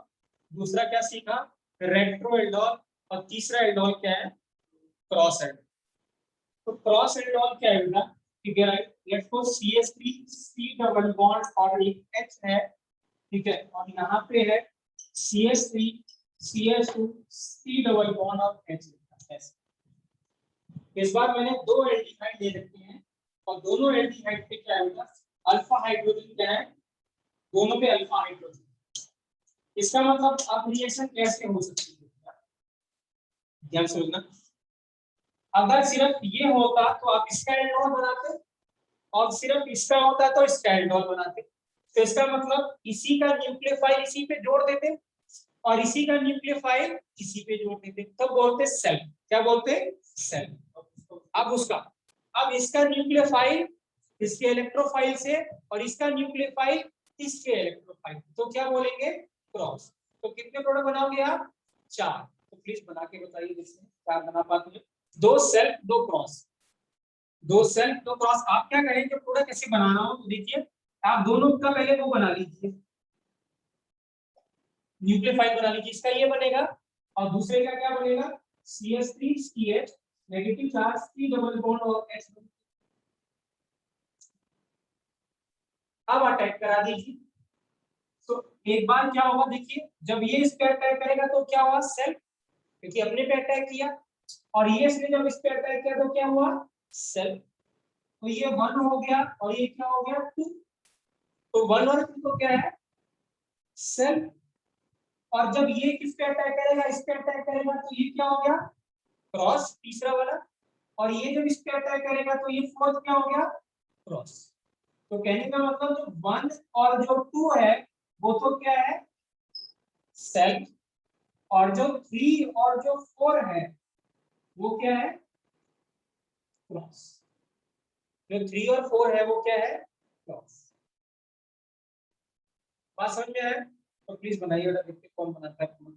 दूसरा क्या सीखा रेट्रो एल्डोल, और तीसरा एल्डोल क्या है क्रॉस एल्डोल। तो क्रॉस एल्डोल क्या है बेटा, ठीक है let's go CH3 C double bond और एक H है, ठीक है, और यहाँ पे है CH3 CH2 C double bond और H। इस बार मैंने दो एल्डिहाइड दे रखे हैं, और दोनों एल्डिहाइड पे क्या होगा, अल्फा हाइड्रोजन क्या है, दोनों पे अल्फा हाइड्रोजन। इसका मतलब अब रिएक्शन कैसे हो सकती है, ध्यान से समझना। अगर सिर्फ ये होता तो आप इसका एल्डोल बनाते, और सिर्फ इसका होता तो इसका एल्डोल बनाते। तो इसका मतलब इसी का न्यूक्लियोफाइल इसी पे जोड़ देते, और इसी का न्यूक्लियोफाइल इसी पे जोड़ देते, तब बोलते सेल्फ। क्या बोलते, सेल्फ। अब उसका, अब इसका न्यूक्लियोफाइल इसके इलेक्ट्रोफाइल से, और इसका न्यूक्लियोफाइल इसके इलेक्ट्रोफाइल, तो क्या बोलेंगे, क्रॉस। तो कितने प्रोडक्ट बनाओगे आप, 4। तो प्लीज बना के बताइए जैसे क्या बना पाते हैं। 2 सेल्फ 2 क्रॉस, 2 सेल्फ 2 क्रॉस। आप क्या करेंगे, प्रोडक्ट कैसे बनाना हो तो देखिए, आप दोनों का पहले वो बना लीजिए, न्यूक्लियोफाइल बना लीजिए। इसका ये बनेगा, और दूसरे का क्या बनेगा, CH3 CH negative charge 3 double bond और H। अब अटैक करा दीजिए। तो एक बार क्या होगा देखिए, जब ये इस पे अटैक करेगा तो क्या हुआ, सेल्फ, क्योंकि अपने पे अटैक किया, और ये इसने जब इस पे अटैक किया तो क्या हुआ, सेल्फ। तो ये 1 हो गया, और ये क्या हो गया, 2। तो 1 और 2 तो क्या है, सेल्फ। और जब ये किस पे अटैक करेगा, इस पे अटैक करेगा, तो ये क्या हो गया, क्रॉस, तीसरा वाला। और ये जब इस पे अटैक करेगा तो ये फोर्थ क्या हो गया, क्रॉस। तो कहने का मतलब जो 1 और जो 2 है वो तो क्या है, सेल्फ, और जो 3 और जो 4 है वो क्या है, क्रॉस। जो 3 और 4 है वो क्या है, क्रॉस। बात समझ में आया, तो प्लीज बनाइएगा, देखते कौन बनाता है,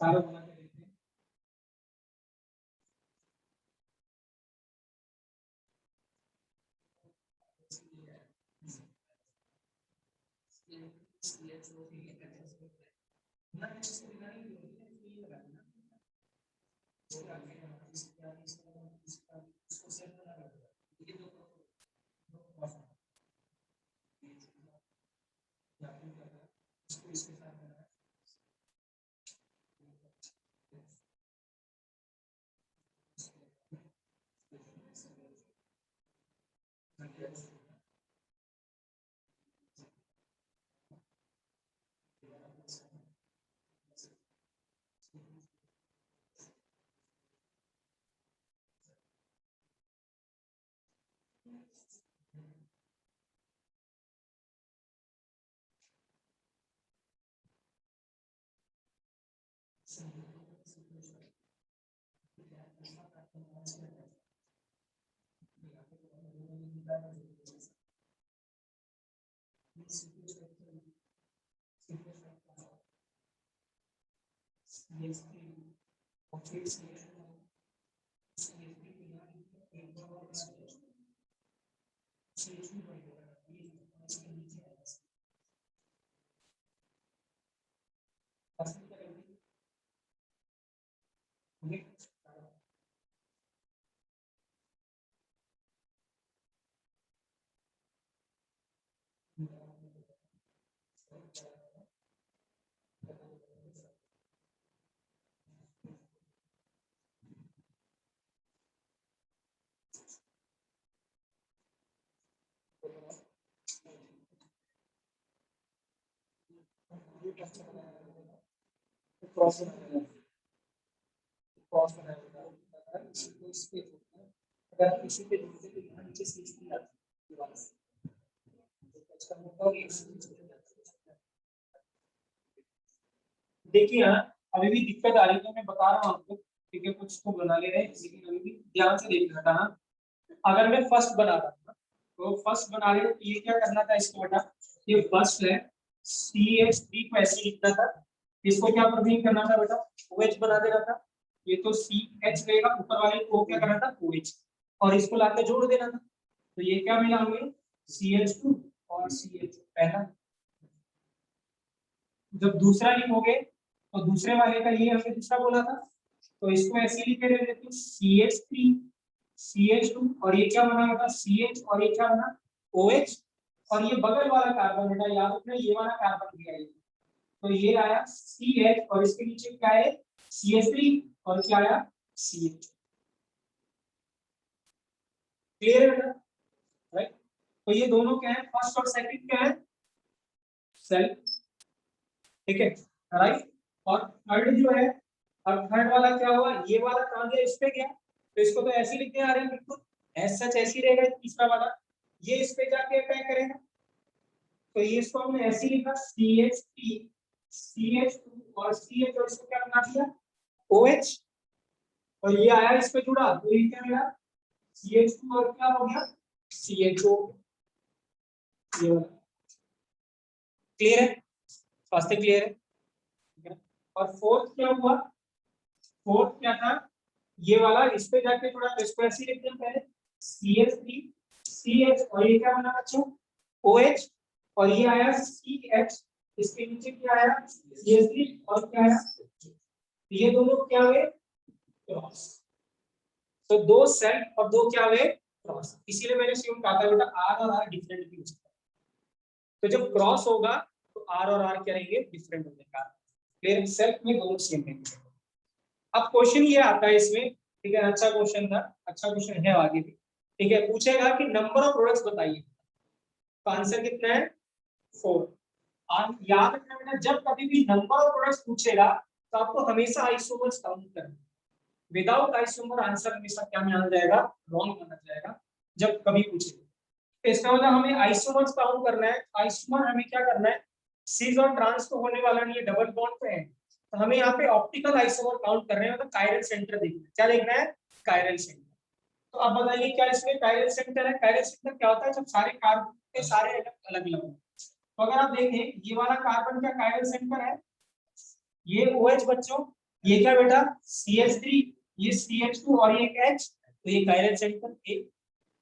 सारा बना के देखते हैं। क्रॉस बनाना, क्रॉस बनाना, अगर इसी पे जोड़ते तो यहाँ नीचे CH3 आती है, इसका मतलब देखिए हाँ, अभी भी दिक्कत आ रही है, तो मैं बता रहा हूँ आपको, ठीक है, कुछ तो बना ले रहे हैं, लेकिन अभी भी ध्यान से देख रहा था। अगर मैं फर्स्ट बना रहा था, तो फर्स्ट बना रहे, तो ये क्या करना था, इसको बेटा, ये फर्स्ट है, CH3 को ऐसे लिखना था, इसको क्या प्रोसीड करना था बेटा, OH बना देना था। ये तो CH रहेगा, ऊपर वाले को क्या करना था, OH, और इसको लाके जोड़ देना था। तो ये क्या मिला हमें, CH2 और CH पहला। जब दूसरा लिखोगे तो दूसरे वाले का ये हमने दूसरा बोला था, तो इसको ऐसे लिख के दे देते हैं, CH3 CH2, और ये क्या बना होगा, CH, और ये क्या बना, OH, और ये बगल वाला कार्बन बेटा याद रखना, ये वाला कार्बन भी आएगा, तो ये आया CH, और इसके नीचे क्या है, CH3, और क्या आया, CH। क्लियर है बेटा, राइट। तो ये दोनों क्या है, फर्स्ट और सेकंड क्या है, सेल्फ, ठीक है, राइट। और थर्ड जो है, अब थर्ड वाला क्या हुआ, ये वाला कहां गया, इस पे गया, तो इसको तो ऐसे ही लिखने आ रहे हैं बिल्कुल, एज सच ऐसे ही रहेगा, तीसरा वाला ये इस पे जाके अटैक करेगा, तो ये इसको हमने ऐसे ही लिखा CH3 CH2 और CH, और इसको क्या बना दिया OH, और ये आया इस पे जुड़ा, तो ये क्या मिला CH2 और क्या हो गया CHO, ये वाला क्लियर है, फास्ट क्लियर है, ठीक है। और फोर्थ क्या हुआ, फोर्थ क्या था, ये वाला इस पे जाके थोड़ा स्क्वायर सी लिखते हैं पहले, CH3 CH, और ये क्या बना बच्चों OH, और ये आया CH, इसके नीचे क्या आया CH3, और क्या आया, ये दोनों क्या हुए क्रॉस, तो दो सेल्फ और दो क्या हुए क्रॉस, इसीलिए मैंने सीम कहा था बेटा R और R डिफरेंट भी हो सकता है, तो जब क्रॉस होगा तो R और R क्या रहेंगे, डिफरेंट होने का, फिर सेल्फ में दोनों सेम रहेंगे। अब क्वेश्चन ये आता है इसमें, ठीक है, अच्छा क्वेश्चन था, अच्छा क्वेश्चन है आगे भी, ठीक है, पूछेगा कि नंबर ऑफ प्रोडक्ट्स बताइए, तो आंसर कितना है 4। याद रखना बेटा, जब कभी भी नंबर ऑफ प्रोडक्ट्स पूछेगा तो आपको हमेशा आइसोमर्स काउंट करना, विदाउट आइसोमर आंसर हमेशा क्या माना जाएगा, रॉन्ग माना जाएगा जब कभी पूछेगा, तो इसका मतलब हमें आइसोमर्स काउंट करना है, आइसोमर हमें क्या करना है, सीज और ट्रांस तो होने वाला नहीं है, डबल बॉन्ड पे है, तो हमें यहाँ पे ऑप्टिकल आइसोमर काउंट कर रहे हैं, मतलब कायरल सेंटर देखना है, क्या देखना है कायरल सेंटर, तो आप बताइए क्या इसमें कायरल सेंटर है, कायरल सेंटर क्या होता है, जब सारे कार्बन के सारे अलग अलग हों, तो अगर आप देखें ये वाला कार्बन क्या कायरल सेंटर है, ये OH बच्चों, ये क्या बेटा CH3, ये CH2 और ये H, तो ये कायरल सेंटर ए,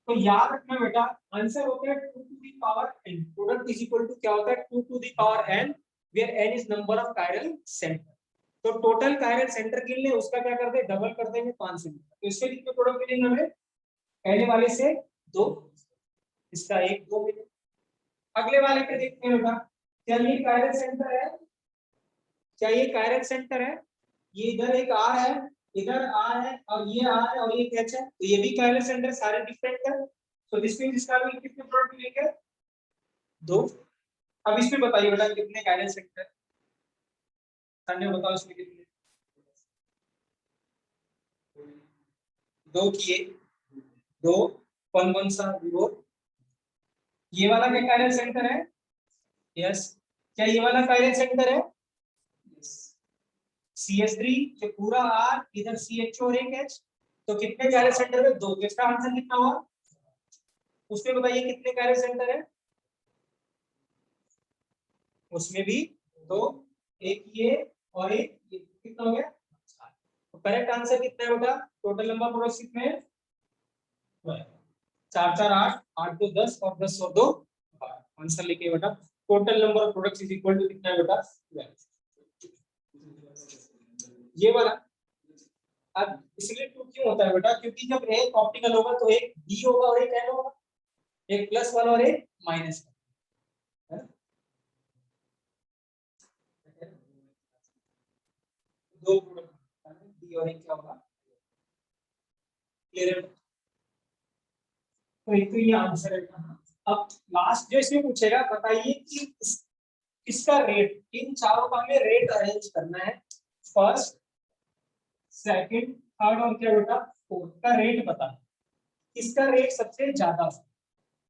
तो याद रखना बेटा आंसर होता है 2 to the power n, product is equal to क्या होता है 2 to the power n, where n is number of chiral centre, तो टोटल कायरल सेंटर के लिए उसका क्या करते हैं, डबल कर देंगे 5 से, तो इससे कितने प्रोडक्ट मिलेंगे हमें, पहले वाले से 2, इसका 1 2 मिले, अगले वाले पे देखते हैं बेटा, क्या ये कायरल सेंटर है, क्या ये कायरल सेंटर है, ये इधर एक R है, इधर R है, और ये R है, और ये H है, तो ये भी कायरल सेंटर, सारे डिफरेंट है, तो दिस मींस इसका भी कितने प्रोडक्ट मिलेंगे 2। अब इसमें बताइए बेटा कितने कायरल सेंटर, संडे बताओ इसमें कितने, 2 किए, 2 कौन कौन सा, वो ये वाला क्या कायरल सेंटर है, यस, क्या ये वाला कायरल सेंटर है, CH3 जो पूरा R, इधर CH और एक H, तो कितने कायरल सेंटर में 2, तो इसका आंसर कितना हुआ, उसमें बताइए कितने कायरल सेंटर है, उसमें भी 2, एक ये और एक ये, कितना हो गया, तो करेक्ट आंसर कितना है बेटा, टोटल नंबर प्रोडक्ट्स कितने हैं 4 4 8, 8 2 10 और 10 और 2 आंसर लिखिए बेटा, total number of products is equal to कितना है बेटा 12, ये वाला। अब इसलिए 2 क्यों होता है बेटा, क्योंकि जब एक ऑप्टिकल होगा तो एक D होगा और एक N होगा, एक प्लस वाला और एक माइनस वाला, दो प्रोडक्ट D और एक क्या होगा, क्लियर है, तो एक तो ये आंसर है। अब लास्ट जो इसमें पूछेगा, बताइए कि इसका रेट, इन चारों का हमें रेट अरेंज करना है, फर्स्ट सेकंड थर्ड और क्या बेटा फोर्थ का रेट बता, किसका रेट सबसे ज्यादा हो,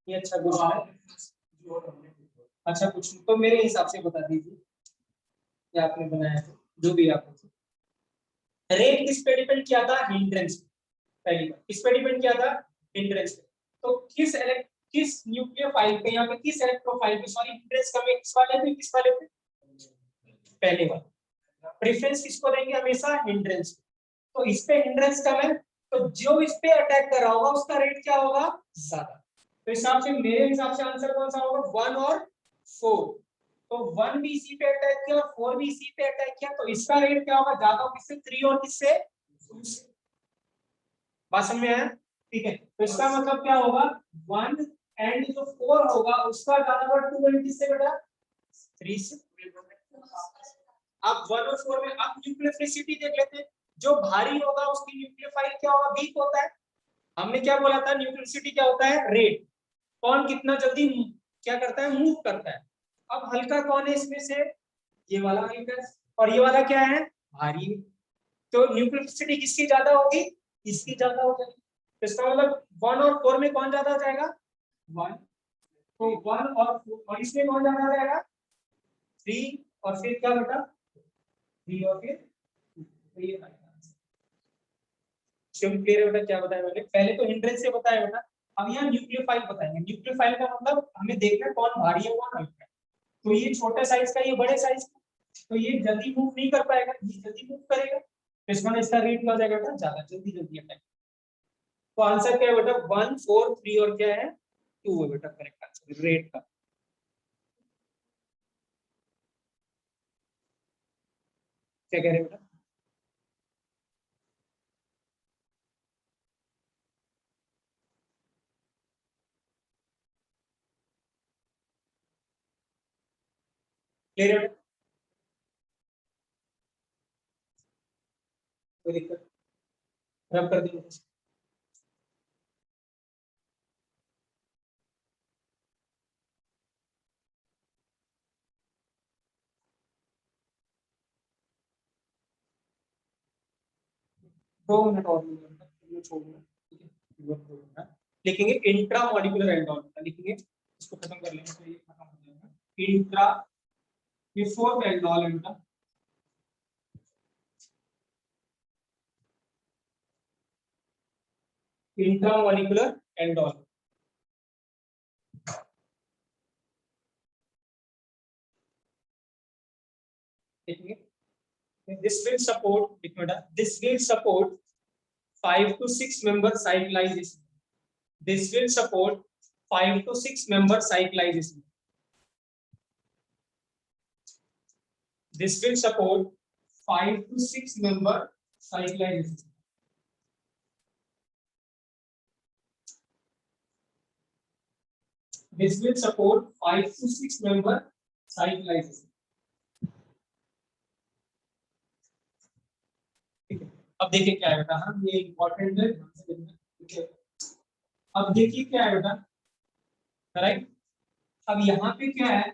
ये अच्छा क्वेश्चन है, अच्छा कुछ तो मेरे हिसाब से बता दीजिए, क्या आपने बनाया है जो भी आप, रेट किस पे डिपेंड किया था, हिंड्रेंस, पहली बार किस पे डिपेंड किया था, हिंड्रेंस पे, तो किस न्यूक्लियोफाइल पे, यहाँ पे किस इलेक्ट्रोफाइल पे, सॉरी हिंड्रेंस कम है, किस वाले पे, किस वाले पे, पहले वाले, प्रेफरेंस किसको देंगे हमेशा, हिंड्रेंस, तो इस पे हिंड्रेंस कम है, तो जो इस पे अटैक कर रहा होगा उसका रेट क्या होगा ज्यादा, तो हिसाब से मेरे हिसाब से आंसर कौन सा होगा 1 और 4, तो 1 भी इसी पे अटैक किया और 4 भी इसी पे अटैक किया, तो इसका रेट क्या होगा ज्यादा, किससे 3 और किससे 2 से, बात समझ में आया, ठीक है, तो इसका मतलब क्या होगा 1 एंड जो 4 होगा उसका ज्यादा होगा 2 एंड किससे बेटा 3 से, अब 1 और 4 में अब न्यूक्लियोफिलिसिटी देख लेते हैं, जो भारी होगा उसकी न्यूक्लियोफाइल क्या होगा वीक होता है, हमने क्या बोला था, न्यूक्लियोसिटी क्या होता है, रेट, कौन कितना जल्दी क्या करता है, मूव करता है। अब हल्का कौन है इसमें से, ये वाला हल्का, और ये वाला क्या है, भारी। तो न्यूक्लियोसिटी किसकी ज्यादा होगी, इसकी ज्यादा हो जाएगी। तो इसका मतलब 1 और 4 में कौन ज्यादा हो जाएगा, 1। तो 1 और 4, और इसमें कौन ज्यादा हो जाएगा, 3, और फिर क्या बेटा, 3 और फिर 2। तो ये क्लियर है बेटा, क्या बताया मैंने, पहले तो हिंड्रेंस से बताया बेटा, अब यहाँ न्यूक्लियोफाइल बताएंगे। न्यूक्लियोफाइल का मतलब हमें देखना है कौन भारी है कौन हल्का है। तो ये छोटे साइज का, ये बड़े साइज का, तो ये जल्दी मूव नहीं कर पाएगा, ये जल्दी मूव करेगा, तो इसका रेट क्या हो जाएगा बेटा, ज्यादा, जल्दी जल्दी अटैक। तो आंसर क्या है बेटा, 1, 4, 3 और क्या है, 2 है बेटा करेक्ट आंसर रेट का। क्या कह रहे हैं बेटा, क्लियर है बेटा, कोई दिक्कत, रब कर दिया। 2 मिनट और छोड़ूंगा, ठीक है, लिखेंगे इंट्रा मॉलिक्यूलर एंडोन, लिखेंगे इसको खत्म कर लेंगे, तो ये खत्म हो जाएगा इंट्रा, बिफोर एंडोल बेटा, इंट्रा मॉलिक्यूलर एंडोल, लिखेंगे this will support, this will support 5 to 6 member cyclization, this will support 5 to 6 member cyclization, this will support 5 to 6 member cyclization, this will support 5 to 6 member cyclization। अब देखिए क्या है बेटा, हम ये important है, ध्यान से देखना, ठीक है। अब देखिए क्या है बेटा, राइट, अब यहाँ पे क्या है,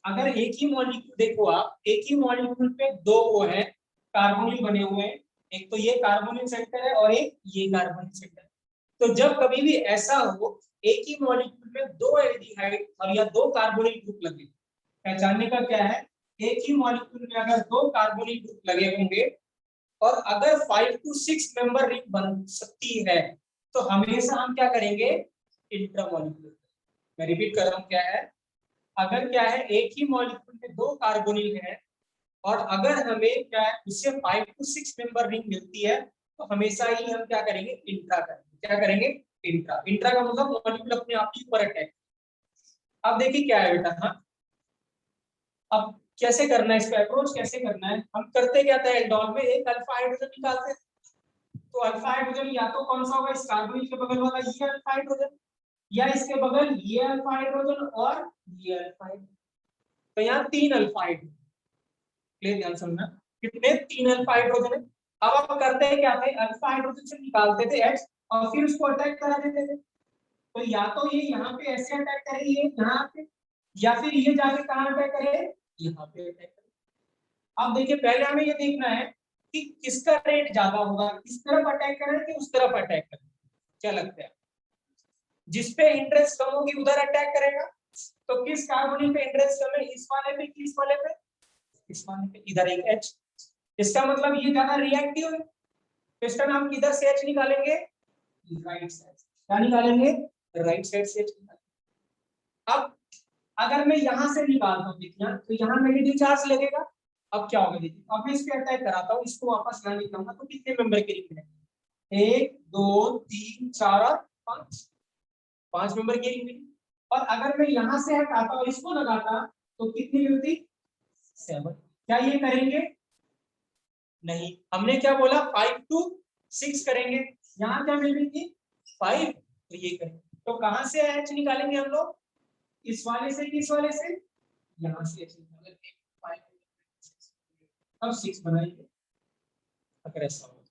अगर एक ही मॉलिक्यूल देखो आप, एक ही मॉलिक्यूल पे दो वो है कार्बोनिल बने हुए हैं, एक तो ये कार्बोनिल सेंटर है और एक ये कार्बोनिल सेंटर है। तो जब कभी भी ऐसा हो एक ही मॉलिक्यूल में दो एल्डिहाइड और या दो कार्बोनिल ग्रुप लगे, पहचानने का क्या है, एक ही मॉलिक्यूल में अगर दो कार्बोनिल ग्रुप लगे होंगे और अगर 5 to 6 मेंबर रिंग बन सकती है, तो हमेशा हम क्या करेंगे, इंट्रामॉलिक्यूलर। मैं रिपीट कर रहा हूं, क्या है, अगर क्या है एक ही मॉलिक्यूल में दो कार्बोनिल है और अगर हमें क्या है उससे 5 to 6 मेंबर रिंग मिलती है, तो हमेशा ही हम क्या करेंगे, इंट्रा करेंगे। क्या करेंगे, इंट्रा। इंट्रा का मतलब मॉलिक्यूल अपने आप ही ऊपर अटैक। अब देखिए क्या है बेटा, हाँ अब कैसे करना है, इसका अप्रोच कैसे करना है, हम करते क्या था, एल्डोल में एक अल्फा हाइड्रोजन निकालते हैं। तो अल्फा हाइड्रोजन या तो कौन सा होगा, इस कार्बोनिल के बगल वाला ये अल्फा हाइड्रोजन, या इसके बगल ये अल्फा हाइड्रोजन और ये अल्फा हाइड्रोजन। तो यहाँ 3 अल्फा हाइड्रोजन, क्लियर, ध्यान समझना, कितने, 3 अल्फा हाइड्रोजन है। अब आप करते हैं क्या थे, अल्फा हाइड्रोजन से निकालते थे H और फिर उसको अटैक करा देते थे। तो या तो ये यहाँ पे ऐसे अटैक करे, ये यहाँ पे, या फिर ये जाके कहाँ अटैक करे, यहाँ पे अटैक करे। अब देखिए पहले हमें ये देखना है कि किसका रेट ज्यादा होगा, इस तरफ अटैक करें कि उस तरफ अटैक करें, क्या लगता है, जिसपे इंटरेस्ट कम होगी उधर अटैक करेगा। तो किस कार्बोनिल पे इंटरेस्ट कम है, इस वाले पे, किस वाले पे, इस वाले पे, इधर एक H, इसका मतलब ये ज्यादा रिएक्टिव है, तो इसका नाम किधर से H निकालेंगे, राइट साइड। क्या निकालेंगे, राइट साइड से H निकालेंगे। अब अगर मैं यहां से निकालता हूं देखिए, तो यहाँ नेगेटिव चार्ज लगेगा। अब क्या होगा देखिए, अब मैं इस पे अटैक कराता हूँ, इसको वापस यहाँ लिखूंगा, तो कितने मेंबर के रिंग मिलेंगे, 1 2 3 4 और 5, 5 मेंबर की रिंग मिली। और अगर मैं यहाँ से हटाता और इसको लगाता तो कितनी मिलती, 7। क्या ये करेंगे, नहीं, हमने क्या बोला, 5 to 6 करेंगे, यहाँ क्या मिल रही थी, 5, तो ये करेंगे। तो कहां से H निकालेंगे हम लोग, इस वाले से, किस वाले से, यहाँ से H निकालेंगे, 5 अब 6 बनाएंगे, अगर ऐसा हो,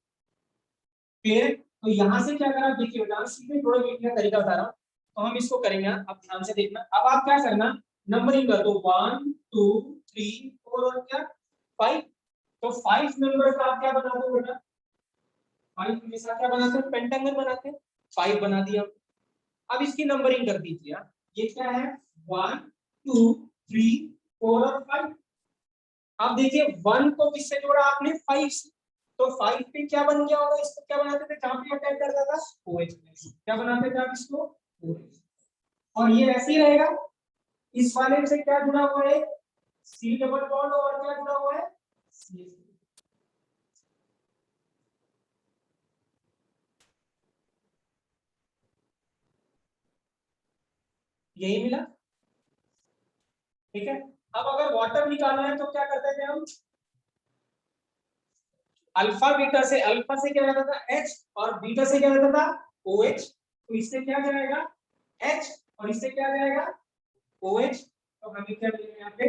क्लियर। तो यहाँ से क्या करा देखिए बेटा, सीधे थोड़ा लिखने का तरीका बता रहा हूँ, तो हम इसको करेंगे, आप ध्यान से देखना। अब आप क्या करना, नंबरिंग कर दो 1 2 3 4 और क्या 5। तो 5 मेंबर का आप क्या बना दो बेटा, 5 के साथ क्या बनाते हैं, पेंटागन बनाते हैं, 5 बना दिया। अब इसकी नंबरिंग कर दीजिए आप, ये क्या है 1 2 3 4 और 5। अब देखिए 1 को किससे जोड़ा आपने 5 से, तो 5 पे क्या बन गया होगा, इसको क्या बनाते थे जहां पे अटैक करता था OH, क्या बनाते थे आप इसको OH, और ये ऐसे ही रहेगा। इस वाले से क्या जुड़ा हुआ है, C डबल बॉन्ड, और क्या जुड़ा हुआ है CH। यही मिला, ठीक है। अब अगर वाटर निकालना है तो क्या करते थे हम, अल्फा बीटा से, अल्फा से क्या रहता था H, और बीटा से क्या रहता था OH, तो इससे क्या जाएगा H, और इससे क्या जाएगा OH। तो हमें क्या मिलेगा यहाँ पे,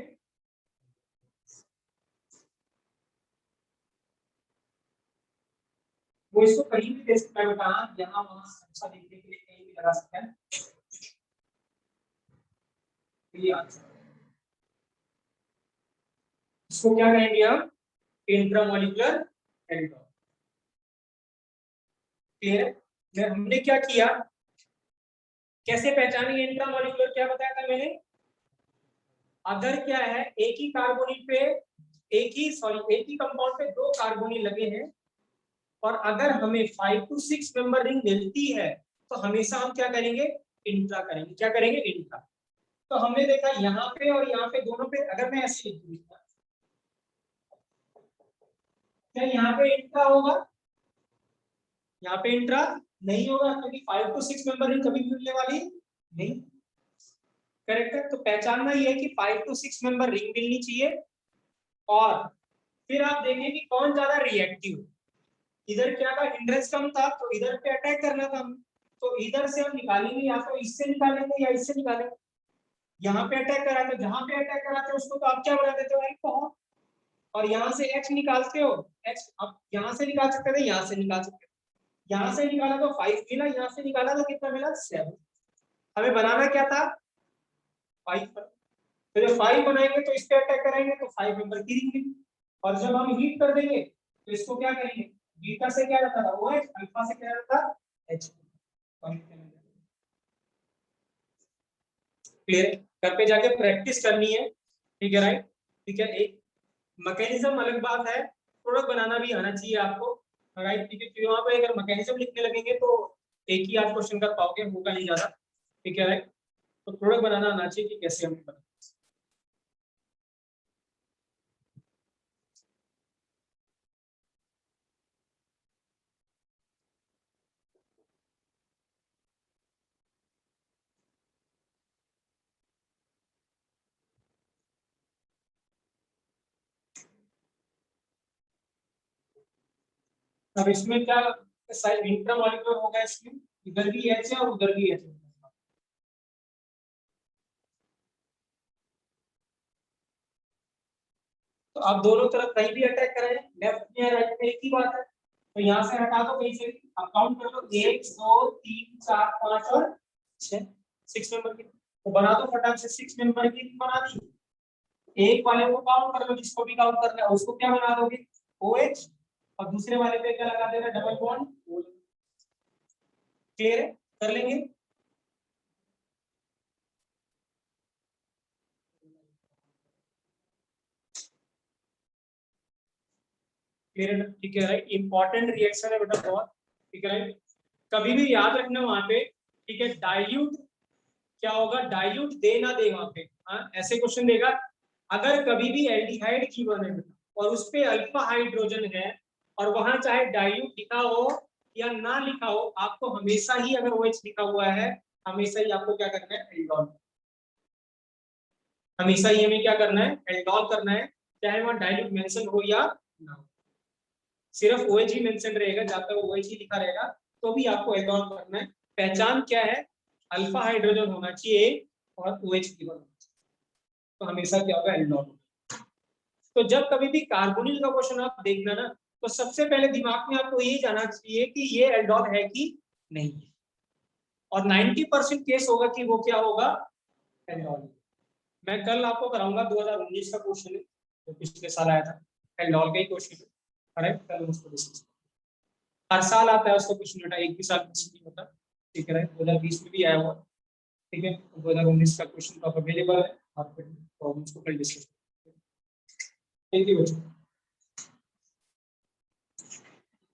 वो इसको कहीं भी दे सकता है बेटा, यहाँ वहां अच्छा देखने के लिए कहीं भी लगा सकता है, ये आंसर। इसको क्या कहेंगे हम, इंट्रामॉलिक्यूलर एल्कोहल। क्लियर है, हमने क्या किया, कैसे पहचानेंगे इंट्रामॉलिक्यूलर, क्या बताया था मैंने, अगर क्या है एक ही कार्बोनिल पे, एक ही कंपाउंड पे दो कार्बोनिल लगे हैं, और अगर हमें 5 to 6 मेंबर रिंग मिलती है, तो हमेशा हम क्या करेंगे, इंट्रा करेंगे, क्या करेंगे इंट्रा। तो हमने देखा यहाँ पे और यहाँ पे दोनों पे, अगर मैं ऐसे लिख दूं, क्या यहाँ पे इंट्रा होगा, यहाँ पे इंट्रा नहीं होगा, क्योंकि 5 to 6 मेंबर रिंग कभी मिलने वाली नहीं। करेक्ट है, तो पहचानना ये है कि 5 to 6 मेंबर रिंग मिलनी चाहिए, और फिर आप देखें कि कौन ज्यादा रिएक्टिव, इधर क्या था हिंड्रेंस कम था, तो इधर पे अटैक करना था हमें, तो इधर से हम निकालेंगे, या तो इससे निकालेंगे या इससे निकालेंगे। यहाँ पे अटैक करा, तो जहां पे अटैक कराते हो उसको तो आप क्या बना देते हो अल्कोहल, और यहाँ से H निकालते हो, H अब यहाँ से निकाल सकते थे, यहाँ से निकाल सकते थे, यहाँ से निकाला तो 5 मिला, यहाँ से निकाला तो कितना मिला 7। हमें बनाना क्या था 5 पर, तो जब 5 बनाएंगे तो इस पे अटैक करेंगे तो 5 मेंबर की रिंग मिली, और जब हम हीट कर देंगे तो इसको क्या करेंगे, बीटा से क्या रहता था OH, अल्फा से क्या रहता था H। क्लियर, घर पे जाके प्रैक्टिस करनी है, ठीक है राइट, ठीक है। एक मैकेनिज्म अलग बात है, प्रोडक्ट बनाना भी आना चाहिए आपको, राइट, ठीक है, क्योंकि वहां पे अगर मैकेनिज्म लिखने लगेंगे तो एक ही आध क्वेश्चन कर पाओगे, होगा नहीं ज्यादा, ठीक है राइट। तो प्रोडक्ट बनाना आना चाहिए कि कैसे हम बनाएं। अब इसमें क्या साइड इंट्रामॉलिक्यूलर होगा, इसमें इधर भी H है और उधर भी H है, तो आप दोनों तरफ कहीं भी अटैक करें, लेफ्ट में राइट में एक ही बात है, तो यहाँ से हटा दो कहीं से भी, आप काउंट कर लो 1 2 3 4 5 और 6, 6 मेंबर की, तो बना दो फटाक से 6 मेंबर की बना दी। एक वाले को काउंट कर लो, जिसको भी काउंट करना है उसको क्या बना दोगे OH, और दूसरे वाले पे क्या लगा देना डबल बॉन्ड। क्लियर है, कर लेंगे। क्लियर है, ठीक है राइट, इंपॉर्टेंट रिएक्शन है बेटा बहुत, ठीक है राइट। कभी भी याद रखना वहां पे, ठीक है, डाइल्यूट क्या होगा, डाइल्यूट दे ना दे वहां पे, हाँ ऐसे क्वेश्चन देगा, अगर कभी भी एल्डिहाइड कीवर्ड है और उस पे अल्फा हाइड्रोजन है, और वहां चाहे डाइल्यूट लिखा हो या ना लिखा हो, आपको हमेशा ही अगर OH लिखा हुआ है, हमेशा ही आपको क्या करना है एल्डोल, हमेशा ही हमें क्या करना है एल्डोल करना है, चाहे वहां डाइल्यूट मेंशन हो या ना हो, सिर्फ OH ही मेंशन रहेगा, जब तक OH ही लिखा रहेगा तो भी आपको एल्डोल करना है। पहचान क्या है, अल्फा हाइड्रोजन होना चाहिए और OH कीवर्ड होना चाहिए, तो हमेशा क्या होगा एल्डोल। तो जब कभी भी कार्बोनिल का क्वेश्चन आप देखना ना, तो सबसे पहले दिमाग में आपको ये जाना चाहिए कि ये एल्डोल है कि नहीं है, और 90% केस होगा कि वो क्या होगा, एल्डोल। मैं कल आपको कराऊंगा 2019 का क्वेश्चन है जो पिछले साल आया था, एल्डोल का ही क्वेश्चन है, करेक्ट, कल उसको डिस्कस। हर साल आता है उसका क्वेश्चन बेटा, एक भी साल मिस नहीं होता, ठीक है, 2020 में भी आया हुआ, ठीक है, 2019 का क्वेश्चन तो अवेलेबल है, आप उसको कल डिस्कस। थैंक यू बच्चों।